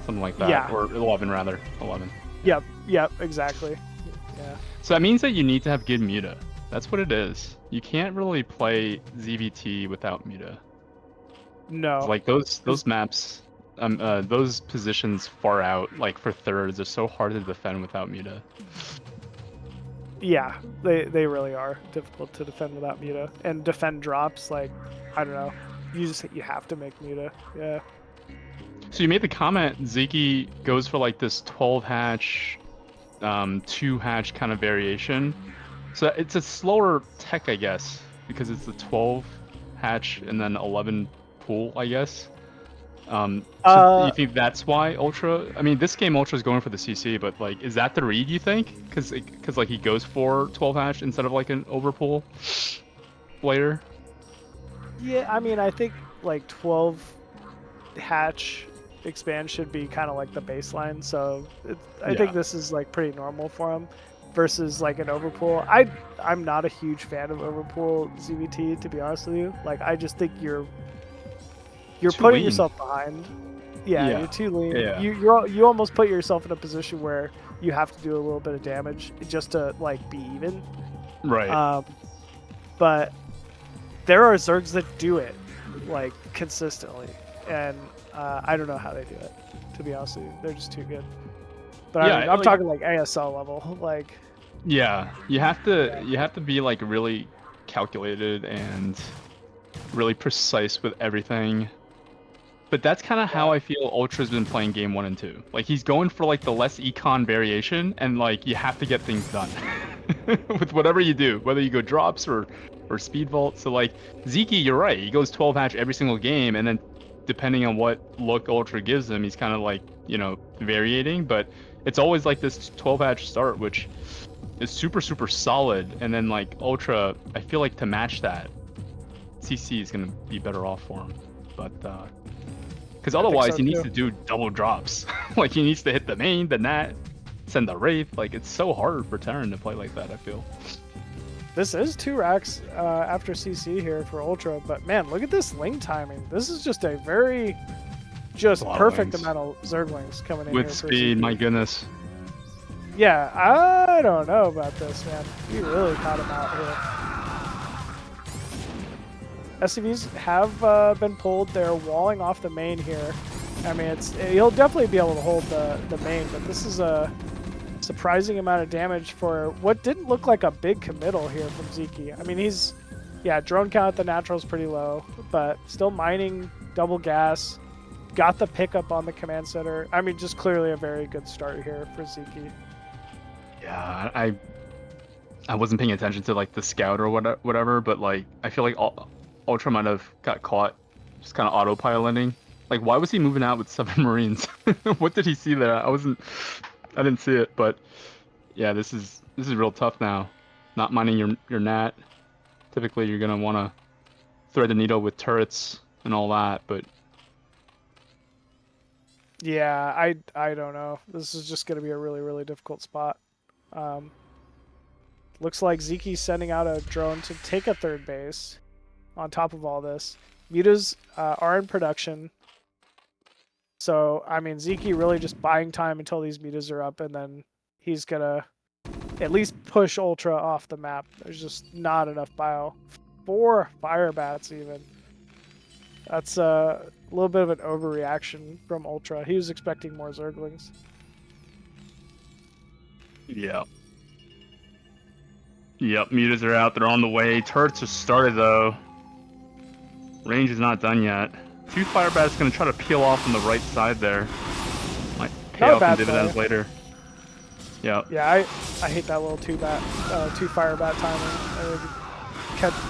something like that. Yeah. Or 11 rather. 11. Yep, exactly. Yeah. So that means that you need to have good muta. That's what it is. You can't really play ZVT without muta. No. Like those maps, those positions far out, like for thirds, are so hard to defend without muta. Yeah, they really are difficult to defend without muta, and defend drops, like, I don't know, you have to make muta. Yeah. So you made the comment Sziky goes for like this 12 hatch, 2 hatch kind of variation. So it's a slower tech, I guess, because it's the 12 hatch and then 11 pool, I guess. So you think that's why UltrA? I mean, this game UltrA's going for the CC, but like, is that the read you think? Because like he goes for 12 hatch instead of like an overpool player. Yeah, I mean, I think like 12 hatch expand should be kind of like the baseline. So I think this is like pretty normal for him versus like an overpool. I'm not a huge fan of overpool ZVT, to be honest with you. Like, I just think you're putting yourself behind. Yeah, you're too lean. Yeah. You almost put yourself in a position where you have to do a little bit of damage just to like be even. Right. But there are Zergs that do it like consistently, and I don't know how they do it, to be honest with you. They're just too good. But I mean, I'm talking like ASL level, like. Yeah, you have to be like really calculated and really precise with everything. But that's kind of how I feel UltrA's been playing game 1 and 2. Like, he's going for like the less econ variation, and like you have to get things done with whatever you do, whether you go drops or speed vault. So like Sziky, you're right. He goes 12 hatch every single game, and then depending on what look UltrA gives him, he's kind of like, you know, varying. But it's always like this 12 hatch start, which is super solid. And then like UltrA, I feel like to match that, CC is gonna be better off for him. But because otherwise he needs to do double drops. Like he needs to hit the main, the Nat, send the Wraith. Like it's so hard for Terran to play like that, I feel. This is 2 racks after CC here for UltrA, but man, look at this link timing. This is just a very perfect amount of Zerglings coming in with here speed, my goodness. Yeah, I don't know about this, man. You really caught him out here. SCVs have been pulled. They're walling off the main here. I mean, he'll definitely be able to hold the main, but this is a surprising amount of damage for what didn't look like a big committal here from Sziky. I mean, yeah, drone count at the natural is pretty low, but still mining double gas. Got the pickup on the command center. I mean, just clearly a very good start here for Sziky. Yeah, I wasn't paying attention to like the scout or whatever, but like I feel like UltrA might have got caught just kind of autopiloting. Like, why was he moving out with 7 Marines? What did he see there? I didn't see it, but yeah, this is real tough now. Not mining your nat. Typically, you're gonna want to thread the needle with turrets and all that, but yeah, I don't know. This is just going to be a really, really difficult spot. Looks like Sziky's sending out a drone to take a third base on top of all this. Mutas are in production. So, I mean, Sziky really just buying time until these mutas are up, and then he's going to at least push UltrA off the map. There's just not enough bio. 4 fire bats even. That's a little bit of an overreaction from UltrA. He was expecting more Zerglings. yeah. Yep, mutas are out. They're on the way. Turrets are started though. Range is not done yet. 2 fire bats gonna try to peel off on the right side there. Might pay off in dividends later. Yeah. Yeah, I hate that little 2 fire bat timing.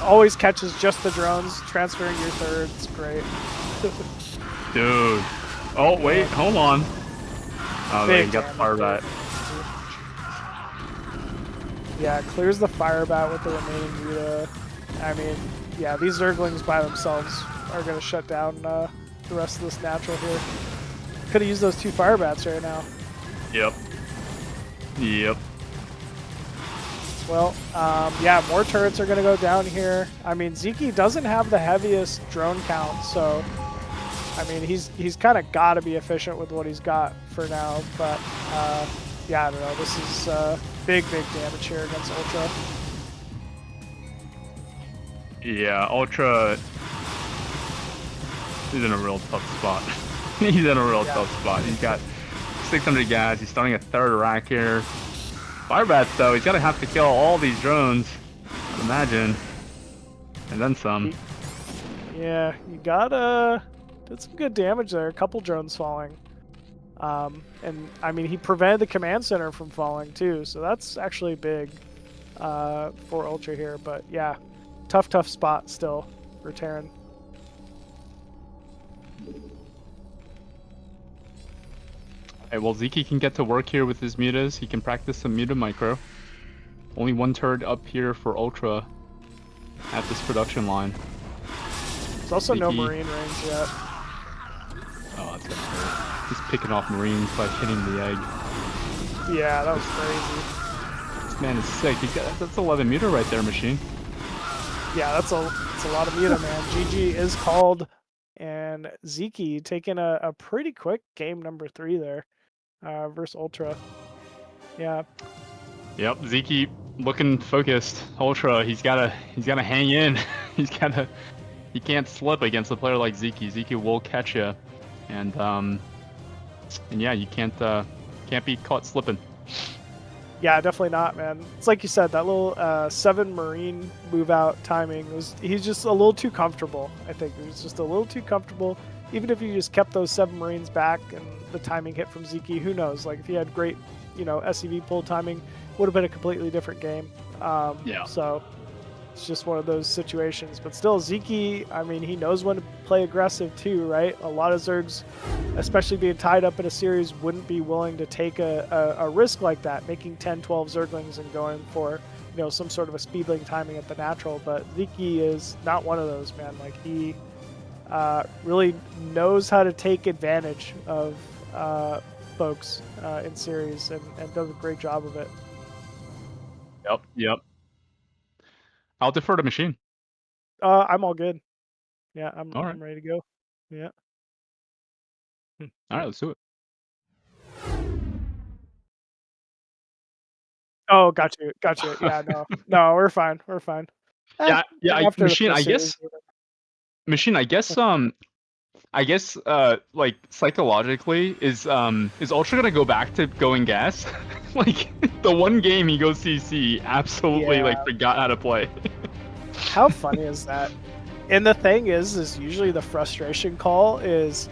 Always catches just the drones, transferring your third. It's great. Dude. Oh wait, hold on. Oh, there you got the fire bat. Yeah, clears the fire bat with the remaining muta. I mean, yeah, these Zerglings by themselves are going to shut down the rest of this natural here. Could have used those 2 fire bats right now. Yep. Yep. Well, yeah, more turrets are going to go down here. I mean, Sziky doesn't have the heaviest drone count, so I mean, he's kind of got to be efficient with what he's got for now. But yeah, I don't know. This is big damage here against UltrA. Yeah, UltrA is in a real tough spot. He's in a real tough spot. He's got 600 gas. He's starting a 3rd rack here. Firebats though, he's gonna have to kill all these drones, I'd imagine, and then some. Yeah, you did some good damage there. A couple drones falling, and I mean he prevented the command center from falling too, so that's actually big for UltrA here. But yeah, tough spot still for Terran. Alright, well Sziky can get to work here with his mutas. He can practice some muta micro. Only 1 turret up here for UltrA at this production line. There's also no Marine range yet. Oh, that's gonna hurt. He's picking off Marines by hitting the egg. Yeah, that was crazy. This man is sick. That's 11 muta right there, Machine. Yeah, that's a lot of muta, man. GG is called, and Sziky taking a pretty quick game number 3 there. Versus UltrA. Yeah. Yep, Sziky looking focused. UltrA, he's gotta hang in. He can't slip against a player like Sziky. Sziky will catch you, and yeah, you can't be caught slipping. Yeah, definitely not, man. It's like you said, that little 7 Marine move out timing he's just a little too comfortable. I think he was just a little too comfortable. Even if you just kept those 7 Marines back and the timing hit from Sziky, who knows? Like if he had great, SCV pull timing, would have been a completely different game. Yeah. So it's just one of those situations. But still, Sziky, I mean, he knows when to play aggressive too, right? A lot of Zergs, especially being tied up in a series, wouldn't be willing to take a risk like that, making 10, 12 Zerglings and going for, some sort of a speedling timing at the natural. But Sziky is not one of those, man. Like he really knows how to take advantage of folks in series and does a great job of it. Yep. I'll defer to Machine. I'm all good. Yeah, I'm ready to go. Yeah. All right, let's do it. Oh, got you. Yeah, no, we're fine. Yeah, Machine. I guess Machine, I guess like psychologically is Ultra gonna go back to going gas? Like the one game he goes CC absolutely like forgot how to play. How funny is that? And the thing is usually the frustration call is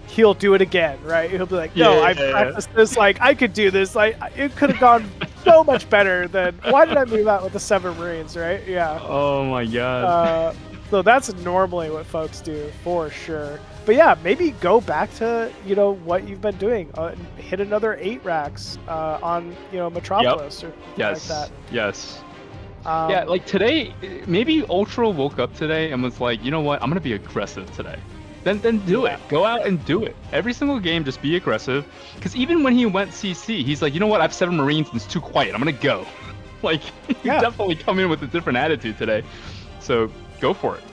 he'll do it again, right? He'll be like, "No, I practiced this. Like I could do this. Like it could have gone so much better than why did I move out with the 7 Marines, right?" Yeah. Oh my god. So that's normally what folks do for sure. But yeah, maybe go back to what you've been doing. Hit another 8 racks on Metropolis or something like that. Yes. Yeah, like today, maybe Ultra woke up today and was like, you know what, I'm gonna be aggressive today. Then do it. Go out and do it. Every single game, just be aggressive. Because even when he went CC, he's like, you know what, I have 7 Marines and it's too quiet. I'm gonna go. Like, he's definitely come in with a different attitude today. So go for it.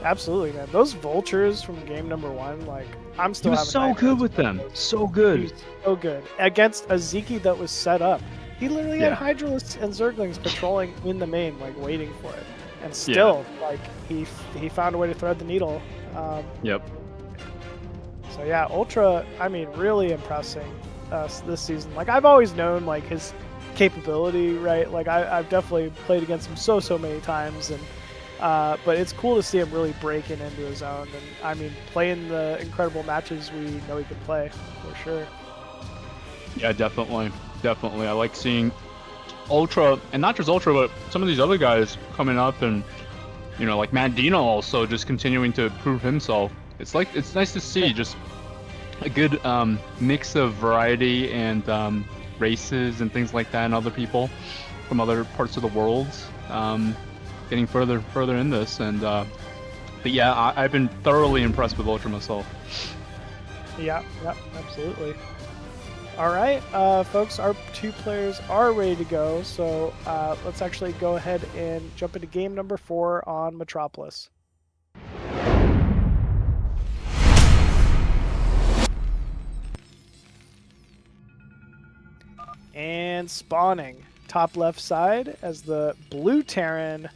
Absolutely, man. Those vultures from game number 1, like I'm still. He was so good with them. So good. He was so good against a Sziky that was set up. He literally had Hydralisks and Zerglings patrolling in the main, like waiting for it, and still, like he found a way to thread the needle. Yep. So yeah, Ultra. I mean, really impressing us this season. Like I've always known like his capability, right? Like I've definitely played against him so many times, and but it's cool to see him really breaking into his own, and I mean, playing the incredible matches we know he can play for sure. Yeah, definitely. Definitely. I like seeing Ultra, and not just Ultra, but some of these other guys coming up, and like Mandino also just continuing to prove himself. It's nice to see just a good mix of variety and races and things like that, and other people from other parts of the world getting further in this. And but yeah, I've been thoroughly impressed with Ultra myself. Yeah, absolutely. All right, folks, our 2 players are ready to go, so let's actually go ahead and jump into game number 4 on Metropolis. And spawning, top left side as the blue Terran,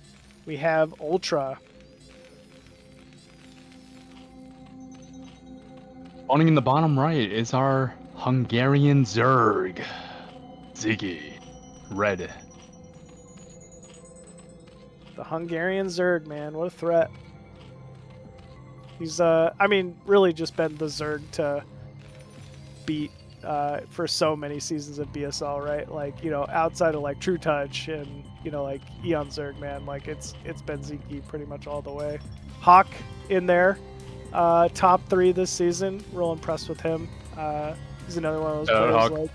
we have Ultra. Spawning in the bottom right is our Hungarian Zerg, Sziky, red. The Hungarian Zerg, man, what a threat. He's, I mean, really just been the Zerg to beat for so many seasons of BSL, right? Like, outside of like True Touch and, like Eon Zerg, man, like it's been Sziky pretty much all the way. Hawk in there, top 3 this season. Real impressed with him. He's another one of those players,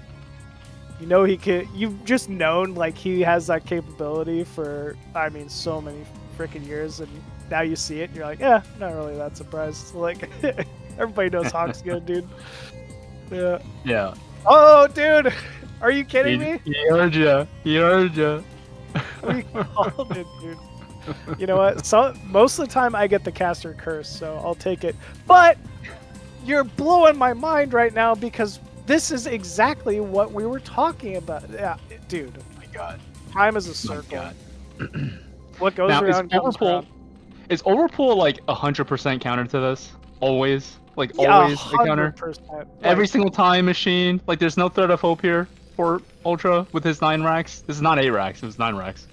like, he could. You've just known like he has that capability for, I mean, so many freaking years, and now you see it, and you're like, yeah, not really that surprised. Like, everybody knows Hawk's good, dude. Yeah. Yeah. Oh, dude, are you kidding me? He heard ya. He heard ya. We called it, dude. You know what? So most of the time I get the caster curse, so I'll take it. But you're blowing my mind right now because this is exactly what we were talking about. Yeah, dude. Oh my god. Time is a circle. What goes now, around comes around. Is overpull like 100% counter to this? Always? Like always a counter? Like, every single time, Machine? Like there's no threat of hope here for Ultra with his 9 racks? This is not 8 racks, it was 9 racks.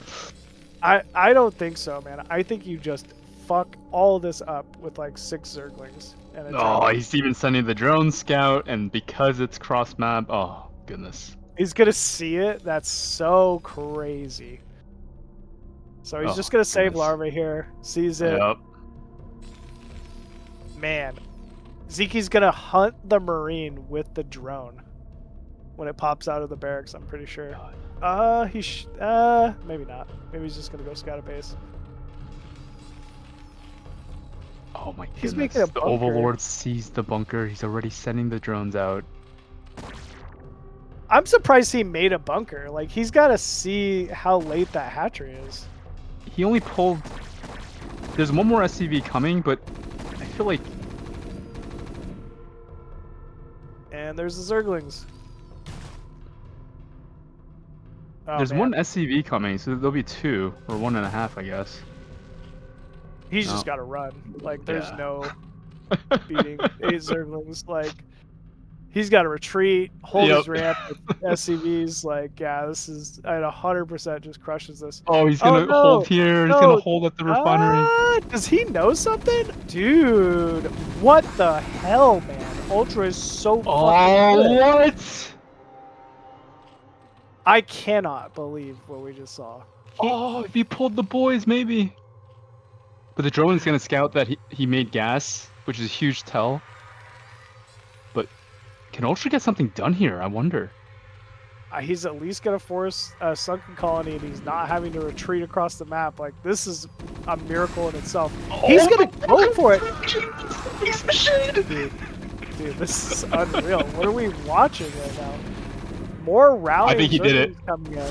I don't think so, man. I think you just fuck all this up with like 6 Zerglings. And he's even sending the drone scout, and because it's cross map, oh goodness. He's gonna see it? That's so crazy. So he's just gonna save Larva here. Sees it. Yep. Man. Sziky's gonna hunt the Marine with the drone when it pops out of the barracks, I'm pretty sure. Maybe not. Maybe he's just gonna go scout a base. Oh my goodness. He's making a bunker. The Overlord sees the bunker. He's already sending the drones out. I'm surprised he made a bunker. Like, he's got to see how late that hatchery is. He only pulled... There's one more SCV coming, but I feel like... And there's the Zerglings. There's one SCV coming, so there'll be 2, or 1.5, I guess. He's just got to run. Like, there's no beating 8 Zerglings. Like, he's got to retreat, hold his ramp with SCVs. Like, yeah, this is at 100% just crushes this. Oh, he's gonna hold here. He's gonna hold at the refinery. Does he know something? Dude, what the hell, man? Ultra is so fucking good. What? I cannot believe what we just saw. If he pulled the boys, maybe. But the drone's gonna scout that he made gas, which is a huge tell. But can Ultra get something done here? I wonder. He's at least gonna force a sunken colony, and he's not having to retreat across the map. Like, this is a miracle in itself. He's gonna go for it. Dude, this is unreal. What are we watching right now? More rallying. I think he did it.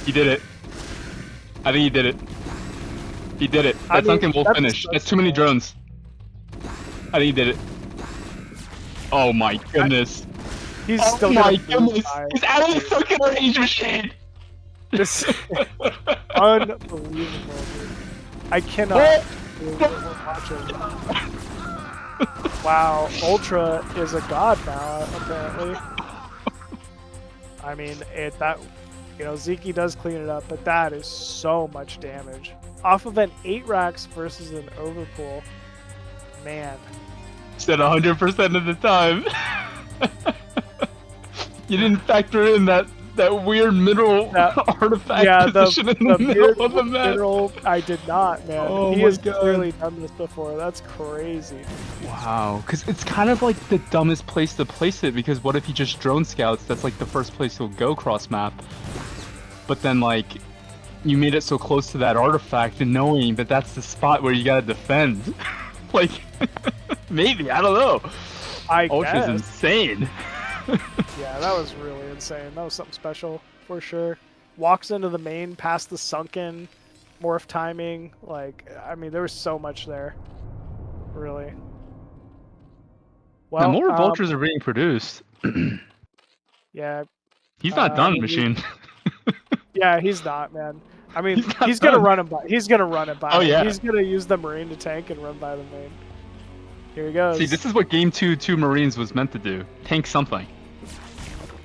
He did it. I think he did it. He did it. That sunken will finish. That's too many drones. I think he did it. Oh my goodness. He's still goodness. He's out of the sunken range machine. This is unbelievable, dude. I cannot believe what we're watching. Wow, Ultra is a god now, apparently. I mean, Sziky does clean it up, but that is so much damage. Off of an 8 racks versus an overpool. Man. Said 100% of the time. You didn't factor in that weird mineral artifact position in the middle of the map. Mineral, I did not, man. Oh, he has clearly done this before. That's crazy. Wow, because it's kind of like the dumbest place to place it, because what if he just drone scouts? That's like the first place he'll go cross map. But then, like, you made it so close to that artifact and knowing that that's the spot where you gotta defend. Like, maybe, I don't know. Ultra's insane. Yeah, that was really insane. That was something special, for sure. Walks into the main, past the sunken, morph timing. Like, I mean, there was so much there. Really. Well, now, more vultures are being produced. Yeah. He's not done, Machine. Yeah, he's not, man. I mean, he's gonna run him by. He's gonna run it by. Oh yeah. He's gonna use the Marine to tank and run by the main. Here he goes. See, this is what Game 2 Marines was meant to do. Tank something.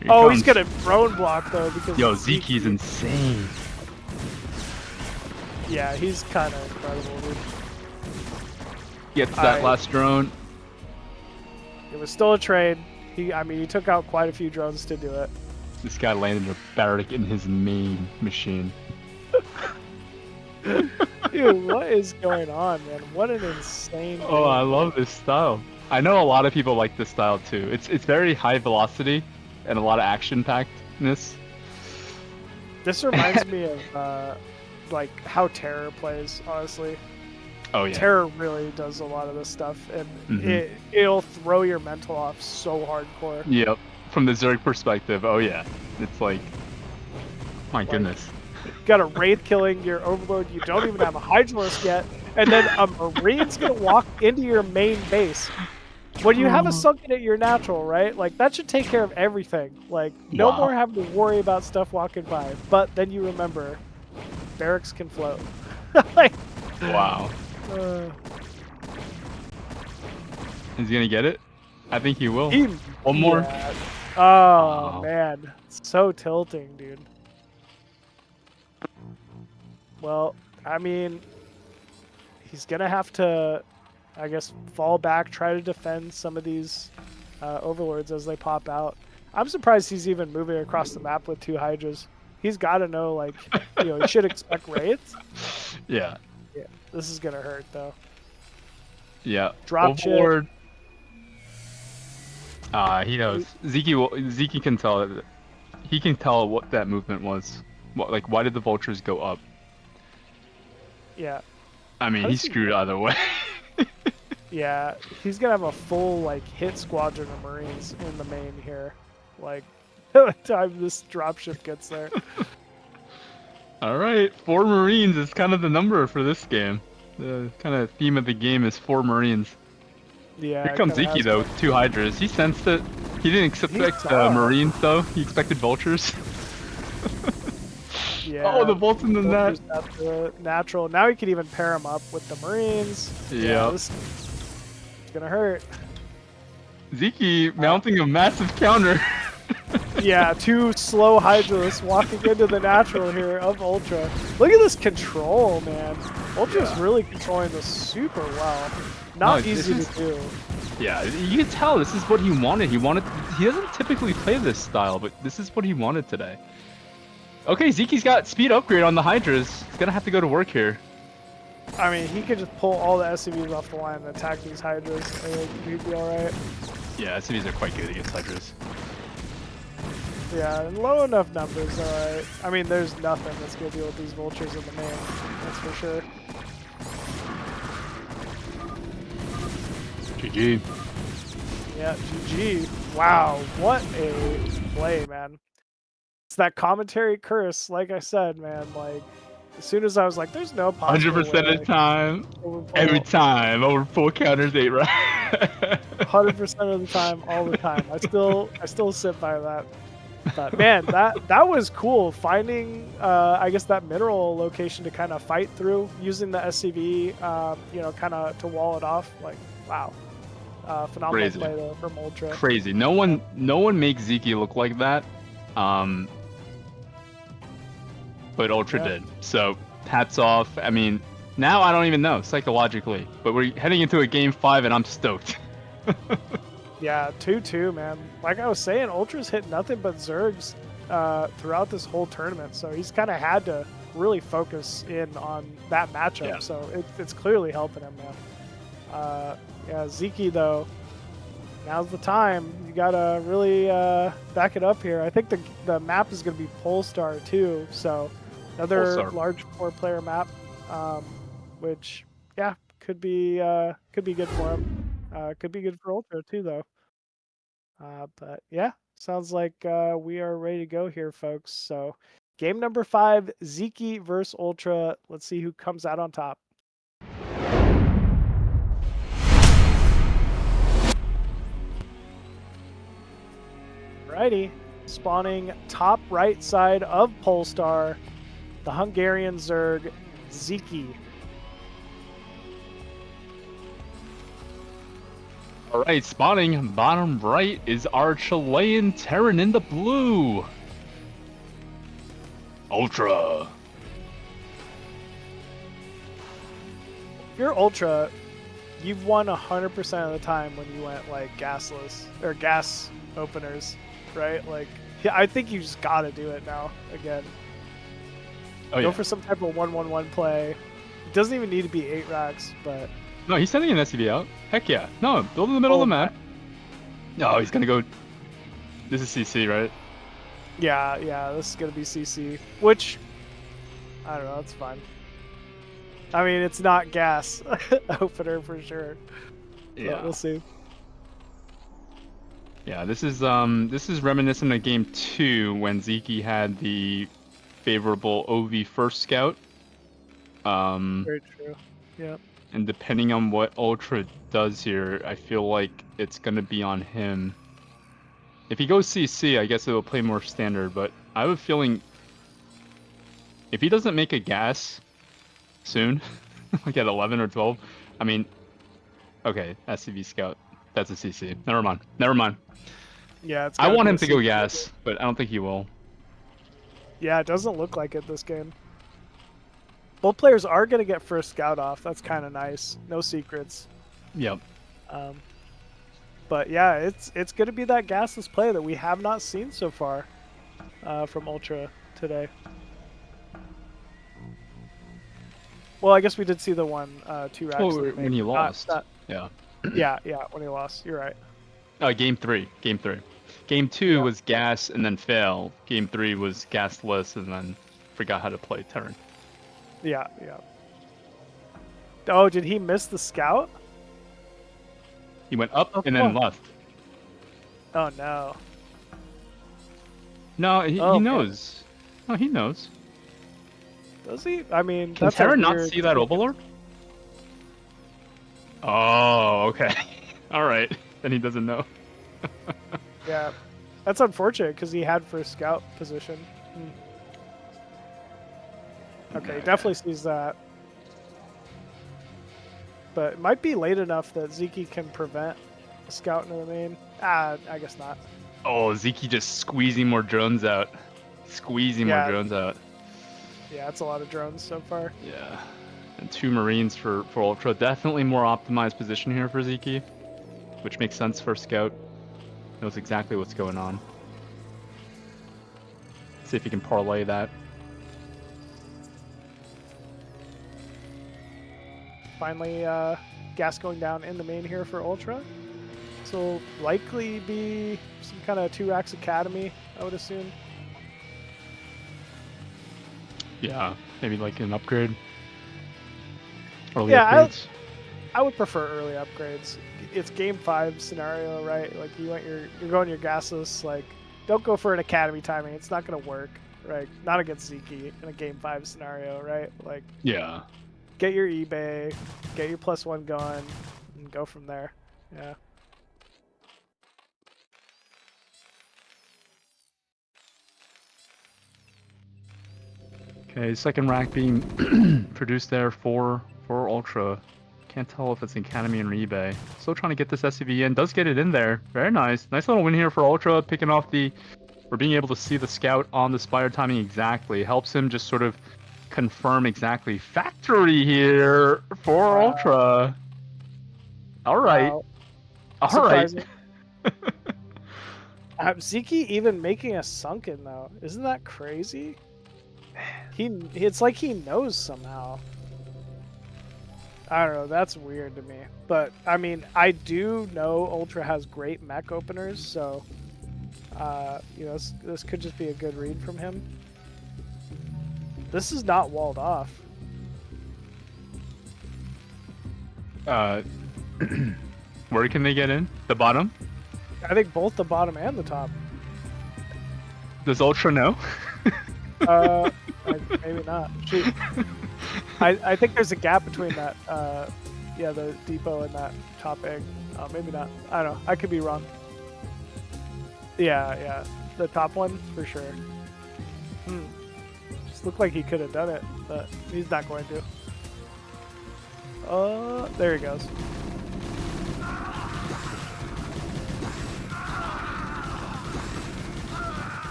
He's gonna drone block though because. Yo, Sziky's insane. Yeah, he's kind of incredible, dude. Gets that last drone. It was still a trade. He took out quite a few drones to do it. This guy landed a barrack in his main machine. Dude, what is going on, man? What an insane game. I love this style. I know a lot of people like this style too. It's very high velocity and a lot of action-packedness. This reminds me of like how Terror plays, honestly. Oh yeah. Terror really does a lot of this stuff, and it'll throw your mental off so hardcore. Yep. From the Zerg perspective, oh yeah. It's like, my goodness. You got a Wraith killing your Overlord, you don't even have a Hydralisk yet, and then a Marine's gonna walk into your main base. When you have a sunken at your natural, right? Like, that should take care of everything. Like, no more having to worry about stuff walking by. But then you remember, barracks can float. Like, wow. Is he gonna get it? I think he will. One more. Oh, man. So tilting, dude. Well, I mean, he's going to have to, I guess, fall back, try to defend some of these overlords as they pop out. I'm surprised he's even moving across the map with 2 Hydras. He's got to know, like, he should expect Wraiths. Yeah. Yeah, this is going to hurt, though. Yeah. Drop chip. He knows. Sziky can tell it. He can tell what that movement was. Like, why did the vultures go up? Yeah. I mean, he's screwed either way. Yeah, he's gonna have a full like hit squadron of Marines in the main here. Like, by the time this dropship gets there. All right, 4 Marines is kind of the number for this game. The kind of theme of the game is 4 Marines. Yeah. Here comes Sziky though, 2 Hydras. He sensed it. He didn't expect Marines though. He expected vultures. Yeah. Oh, the bolt's in the net. Natural. Now he can even pair him up with the Marines. Yeah. This is gonna hurt. Sziky mounting a massive counter. Yeah, 2 slow Hydralisks walking into the natural here of Ultra. Look at this control, man. Ultra's really controlling this super well. Not easy to do. Yeah, you can tell this is what he wanted. He doesn't typically play this style, but this is what he wanted today. Okay, Zyky's got speed upgrade on the Hydras. He's gonna have to go to work here. I mean, he could just pull all the SCVs off the line and attack these Hydras. I think he'd be alright. Yeah, SCVs are quite good against Hydras. Yeah, and low enough numbers, alright. I mean, there's nothing that's gonna deal with these vultures in the main. That's for sure. GG. Yeah, GG. Wow, what a play, man. It's that commentary curse, like I said, man. Like, as soon as I was like, there's no possible 100% of the time, every time, over full counters 8 right. 100% of the time, all the time. I still sit by that. But man, that was cool. Finding, I guess, that mineral location to kind of fight through, using the SCV, you know, kind of to wall it off. Like, wow. Phenomenal play though from Ultra. Crazy. No one makes Sziky look like that. But Ultra did. So hats off. I mean, now I don't even know psychologically, but we're heading into a game 5 and I'm stoked. Yeah, 2-2, man. Like I was saying, Ultra's hit nothing but Zergs throughout this whole tournament, so he's kind of had to really focus in on that matchup. Yeah. So it's clearly helping him, man. Yeah, Sziky though, now's the time. You gotta really back it up here. I think the map is gonna be Polestar too, so another large 4-player map, which could be good for him. Could be good for Ultra too, though. But yeah, sounds like we are ready to go here, folks. So game number 5, Sziky versus Ultra. Let's see who comes out on top. Alrighty, spawning top right side of Polestar, the Hungarian Zerg, Sziky. Alright, spawning bottom right is our Chilean Terran in the blue. Ultra. If you're Ultra, you've won 100% of the time when you went like gasless or gas openers, right? Like, yeah, I think you just gotta do it now again. Go for some type of 1-1-1 play. It doesn't even need to be 8 racks, but no, he's sending an SCV out. Heck yeah. No, build in the middle of the map. No, he's gonna go. This is CC, right? Yeah, this is gonna be CC, which I don't know. It's fine. I mean, it's not gas opener for sure. Yeah, we'll see. Yeah, this is reminiscent of game 2 when Sziky had the favorable OV first scout. Very true. Yeah. And depending on what Ultra does here, I feel like it's gonna be on him. If he goes CC, I guess it will play more standard, but I have a feeling if he doesn't make a gas soon, like at 11 or 12, I mean, okay, SCV scout, that's a CC. Never mind. Yeah, I want him to go gas, but I don't think he will. Yeah, it doesn't look like it this game. Both players are going to get first scout off. That's kind of nice. No secrets. Yep. But yeah, it's going to be that gasless play that we have not seen so far from Ultra today. Well, I guess we did see the one 2 racks. Oh, when he lost. Yeah, when he lost. You're right. Game 3. Game 2 was gas and then fail. Game 3 was gasless and then forgot how to play Terran. Yeah. Oh, did he miss the scout? He went up and then left. Oh, no. No, he knows. No, he knows. Does he? I mean, can Terran not see that Overlord? Oh, okay. All right. Then he doesn't know. Yeah. That's unfortunate because he had first scout position. Okay, definitely sees that. But it might be late enough that Sziky can prevent a scout into the main. I guess not. Oh, Sziky just squeezing more drones out. Squeezing more drones out. Yeah, it's a lot of drones so far. Yeah. And 2 Marines for Ultra. Definitely more optimized position here for Sziky, which makes sense for Scout. Knows exactly what's going on. See if he can parlay that. Finally, gas going down in the main here for Ultra. So will likely be some kind of 2-axe academy, I would assume. Yeah, maybe like an upgrade. Early yeah, upgrades. I would prefer early upgrades. It's game 5 scenario, right? Like you're going your gasless. Like, don't go for an academy timing. It's not gonna work, right? Not against Sziky in a game 5 scenario, right? Like, yeah. Get your eBay, get your +1 going, and go from there. Yeah. Okay, second rack being produced there for Ultra. Can't tell if it's Academy or eBay. Still trying to get this SCV in. Does get it in there. Very nice. Nice little win here for Ultra, picking off the... Or being able to see the scout on the Spire timing exactly. Helps him just sort of confirm exactly. Factory here for Ultra. All right. Wow. All right. Sziky even making a sunken though. Isn't that crazy? It's like he knows somehow. I don't know, that's weird to me. But I mean, I do know Ultra has great mech openers, so you know, this could just be a good read from him. This is not walled off. Where can they get in? The bottom? I think both the bottom and the top. Does Ultra know? Maybe not. Shoot. I think there's a gap between that, yeah, the depot and that top egg. Maybe not. I don't know. I could be wrong. Yeah, the top one for sure. Just looked like he could have done it, but he's not going to. There he goes.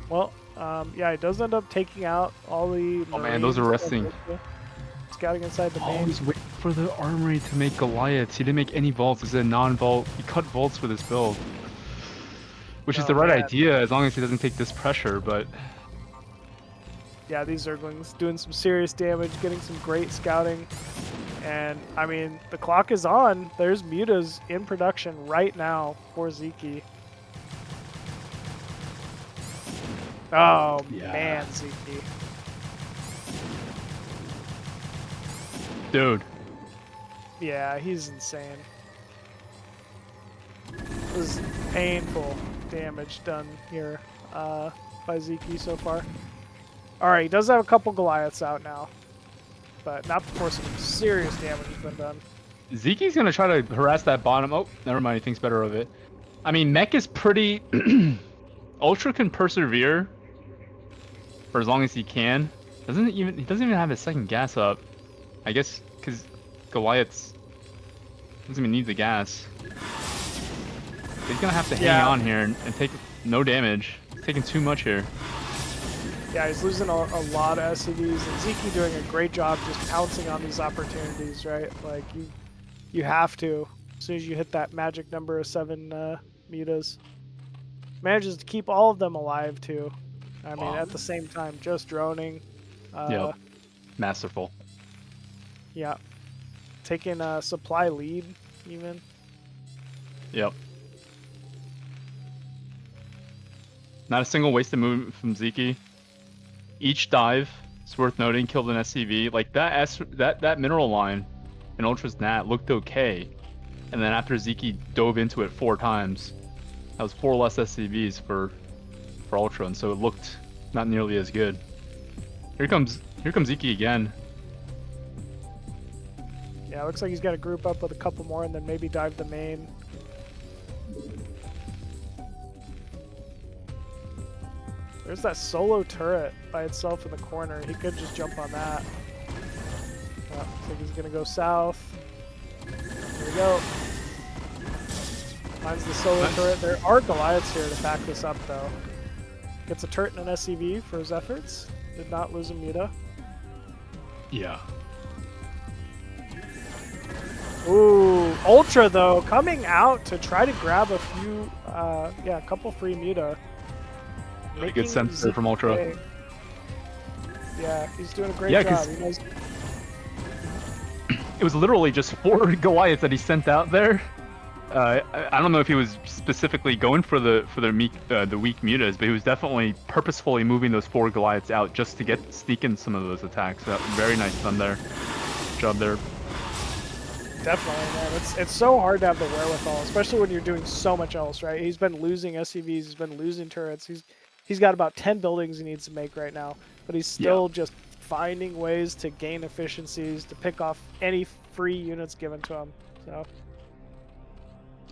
Well, yeah, he does end up taking out all the... Oh man, those are resting. Scouting inside the main. He's waiting for the armory to make Goliaths. He didn't make any vaults. It's a non-vault. He cut vaults with his build. Which is the right idea, as long as he doesn't take this pressure, but... Yeah, these Zerglings doing some serious damage, getting some great scouting. And, I mean, the clock is on. There's mutas in production right now for Sziky. Oh, yeah. Man, Sziky. Dude. Yeah, he's insane. This is painful damage done here by Sziky so far. Alright, he does have a couple Goliaths out now, but not before some serious damage has been done. Sziky's going to try to harass that bottom. Oh, never mind, he thinks better of it. I mean, mech is pretty... Ultra can persevere for as long as he can. He doesn't even have his second gas up. I guess because Goliaths doesn't even need the gas. He's gonna have to hang on here and take no damage. He's taking too much here. Yeah, he's losing a lot of SCVs, and Sziky doing a great job just pouncing on these opportunities, right? Like you have to, as soon as you hit that magic number of 7 mutas. Manages to keep all of them alive too. I mean, at the same time, just droning. Yep. Masterful. Yeah. Taking a supply lead, even. Yep. Not a single wasted movement from Sziky. Each dive, it's worth noting, killed an SCV. Like that mineral line in Ultra's Nat looked okay. And then after Sziky dove into it 4 times, that was 4 less SCVs for Ultra, and so it looked not nearly as good. Here comes Sziky again. Yeah, looks like he's got to group up with a couple more and then maybe dive the main. There's that solo turret by itself in the corner. He could just jump on that. I think he's gonna go south. There we go. Finds the solo turret. There are Goliaths here to back this up, though. Gets a turret and an SCV for his efforts. Did not lose a Muta. Yeah. Ooh, Ultra, though, coming out to try to grab a few, a couple free Muta. Really good sense there from UltrA. Yeah, he's doing a great job. He knows. It was literally just 4 Goliaths that he sent out there. I don't know if he was specifically going for the weak mutas, but he was definitely purposefully moving those 4 Goliaths out just to sneak in some of those attacks. Very nice done there. Job there. Definitely, man. It's so hard to have the wherewithal, especially when you're doing so much else, right? He's been losing SCVs, he's been losing turrets. He's got about 10 buildings he needs to make right now, but he's still just finding ways to gain efficiencies, to pick off any free units given to him. So.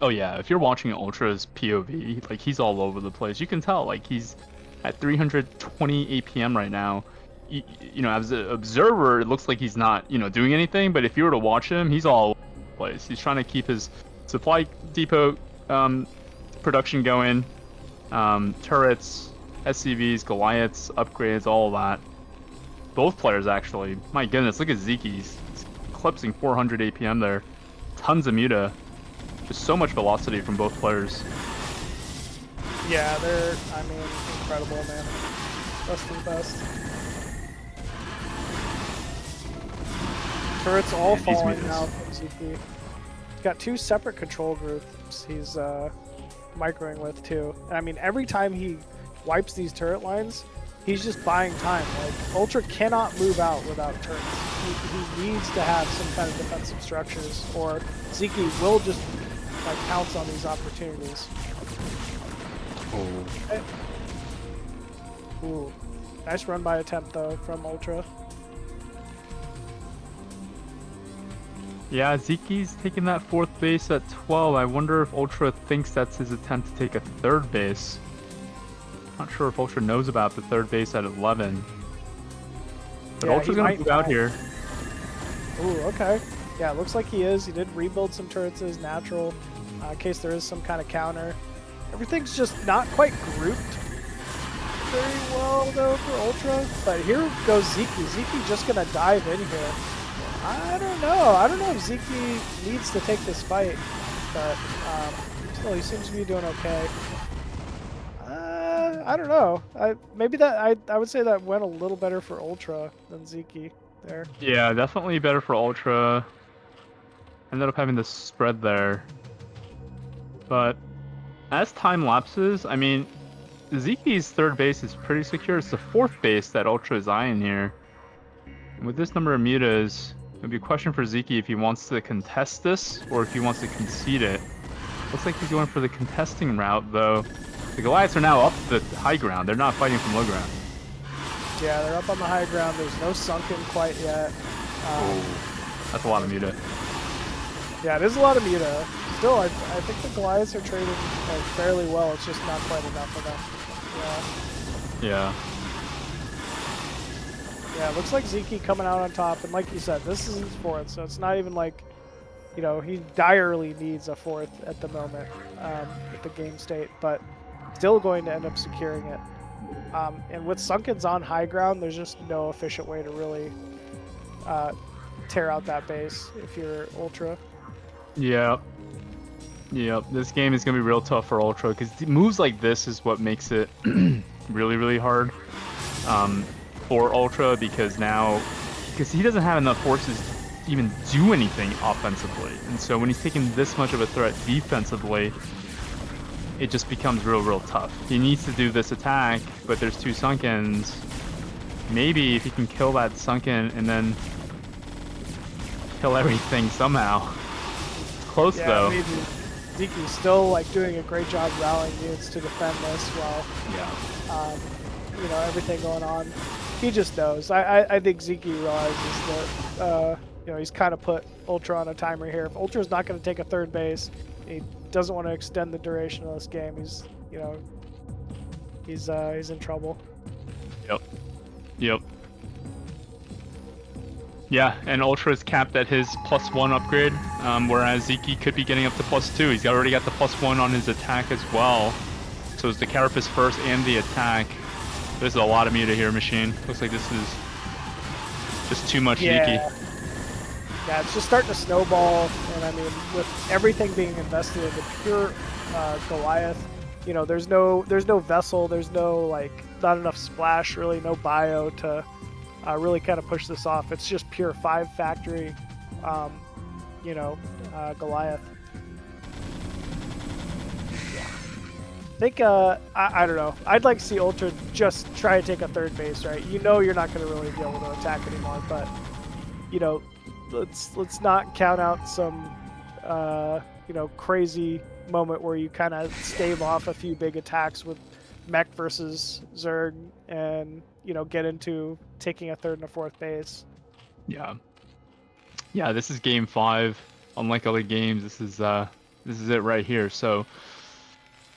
Oh yeah, if you're watching UltrA's POV, like he's all over the place. You can tell, like he's at 320 APM right now. You know, as an observer, it looks like he's not, doing anything. But if you were to watch him, he's all over the place. He's trying to keep his supply depot production going, turrets, SCVs, Goliaths, upgrades, all of that. Both players actually. My goodness, look at Sziky. He's eclipsing 400 APM there. Tons of Muta. Just so much velocity from both players. Yeah, they're, incredible, man. Best of the best. Turrets all falling now from Sziky. He's got 2 separate control groups he's microing with, too. And every time he wipes these turret lines, he's just buying time. Like, UltrA cannot move out without turrets. He needs to have some kind of defensive structures, or Sziky will just pounce on these opportunities. Oh. Okay. Ooh, nice run by attempt though from UltrA. Yeah, Ziky's taking that 4th base at 12. I wonder if UltrA thinks that's his attempt to take a 3rd base. Not sure if UltrA knows about the 3rd base at 11. But UltrA's gonna move out here. Ooh, okay. Yeah, it looks like he is. He did rebuild some turrets as natural, in case there is some kind of counter. Everything's just not quite grouped very well, though, for UltrA. But here goes Sziky. Sziky just going to dive in here. I don't know. I don't know if Sziky needs to take this fight. But still, he seems to be doing okay. I don't know. Maybe that I would say that went a little better for UltrA than Sziky there. Yeah, definitely better for UltrA. Ended up having this spread there. But as time lapses, Ziky's 3rd base is pretty secure. It's the 4th base that UltrA is eyeing here. And with this number of mutas, it would be a question for Sziky if he wants to contest this or if he wants to concede it. Looks like he's going for the contesting route, though. The Goliaths are now up the high ground. They're not fighting from low ground. Yeah, they're up on the high ground. There's no sunken quite yet. That's a lot of Muta. Yeah, it is a lot of Muta. Still, I think the Goliaths are trading fairly well. It's just not quite enough for them. Yeah. Yeah, it looks like Sziky coming out on top. And like you said, this is his 4th, so it's not even like, he direly needs a 4th at the moment with the game state, but still going to end up securing it. And with Sunkens on high ground, there's just no efficient way to really tear out that base if you're UltrA. Yeah. This game is going to be real tough for UltrA because moves like this is what makes it really, really hard for UltrA because he doesn't have enough forces to even do anything offensively. And so when he's taking this much of a threat defensively, it just becomes real, real tough. He needs to do this attack, but there's 2 Sunkens. Maybe if he can kill that Sunken and then kill everything somehow. Close though. Maybe. Sziky's still doing a great job rallying units to defend this while everything going on. He just knows. I think Sziky realizes that he's kind of put UltrA on a timer here. If UltrA's not going to take a 3rd base, he doesn't want to extend the duration of this game. He's he's in trouble. Yep. Yeah, and Ultra is capped at his +1 upgrade, whereas Sziky could be getting up to +2. He's already got the +1 on his attack as well. So it's the Carapace first and the attack. There's a lot of meter here, Machine. Looks like this is just too much Sziky. Yeah, it's just starting to snowball, and I mean, with everything being invested into pure Goliath, you know, there's no vessel, there's no, like, not enough splash, really, no bio to really kind of push this off. It's just pure 5 factory, you know, Goliath. I think, I don't know. I'd like to see Ultra just try to take a 3rd base, right? You know you're not going to really be able to attack anymore, but, you know, let's not count out some, you know, crazy moment where you kind of stave off a few big attacks with Mech versus Zerg and, you know, get into taking a 3rd and a 4th base. Yeah, this is game 5. Unlike other games, this is it right here. So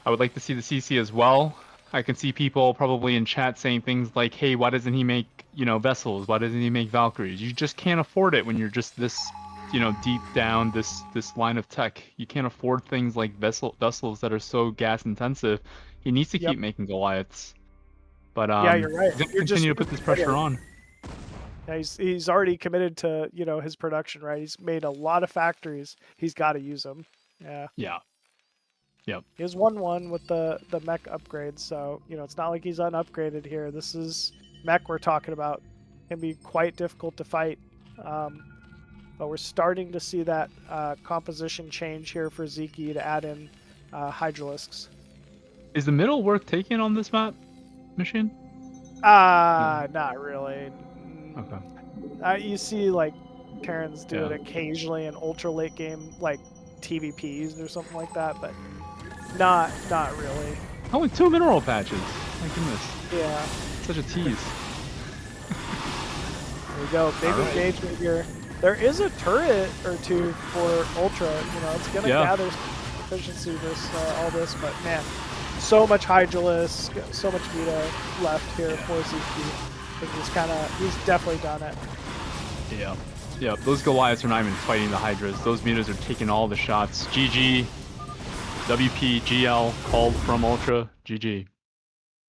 I would like to see the CC as well. I can see people probably in chat saying things like, hey, why doesn't he make, you know, vessels? Why doesn't he make Valkyries? You just can't afford it when you're just this, you know, deep down this line of tech. You can't afford things like vessels that are so gas intensive. He needs to keep making Goliaths. But yeah, you're right. he's gonna continue to put this pressure on. Yeah, he's already committed to, you know, his production, right? He's made a lot of factories. He's got to use them. Yeah. Yep. He has 1-1 with the mech upgrade, so, you know, it's not like he's unupgraded here. This is mech we're talking about. Can be quite difficult to fight, but we're starting to see that composition change here for Sziky to add in Hydralisks. Is the middle worth taking on this map, Machine? Not really. Okay. You see, like, Terrans do it occasionally in ultra late game, like TVPs or something like that, but not really. Only 2 mineral patches. My goodness. Yeah. Such a tease. There we go. Big engagement here. There is a turret or two for Ultra. You know, it's going to gather efficiency versus all this, but man, so much Hydralisk, so much Vita left here for Sziky. I think he's definitely done it. Yeah, those Goliaths are not even fighting the Hydras. Those meters are taking all the shots. GG. WP, GL, called from Ultra. GG.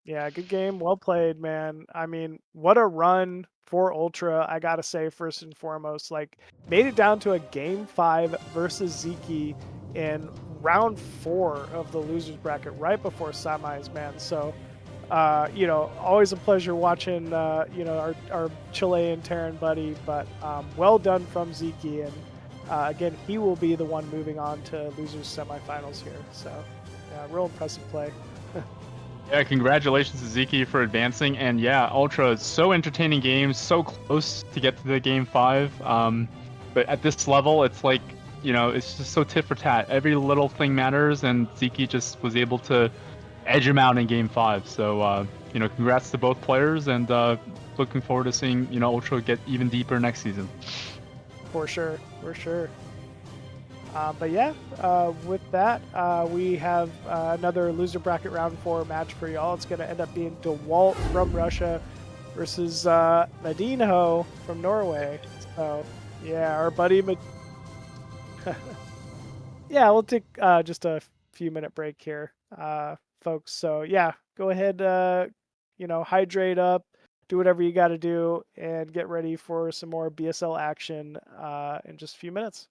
Yeah, good game. Well played, man. I mean, what a run for Ultra, I gotta say, first and foremost. Like, made it down to a game 5 versus Sziky in round 4 of the losers bracket, right before semis, man. So, you know, always a pleasure watching, you know, our Chilean Terran buddy, but well done from Sziky. And again, he will be the one moving on to losers semifinals here. So, yeah, real impressive play. Yeah, congratulations to Sziky for advancing, and yeah, Ultra is so entertaining games, so close to get to the game 5. But at this level, it's like, you know, it's just so tit for tat. Every little thing matters, and Sziky just was able to edge him out in game 5. So, you know, congrats to both players, and looking forward to seeing, you know, Ultra get even deeper next season. For sure. But yeah, with that, we have another loser bracket round 4 match for y'all. It's going to end up being DeWalt from Russia versus Medinho from Norway. So yeah, our buddy yeah, we'll take just a few minute break here, folks. So yeah, go ahead, you know, hydrate up, do whatever you got to do, and get ready for some more BSL action in just a few minutes.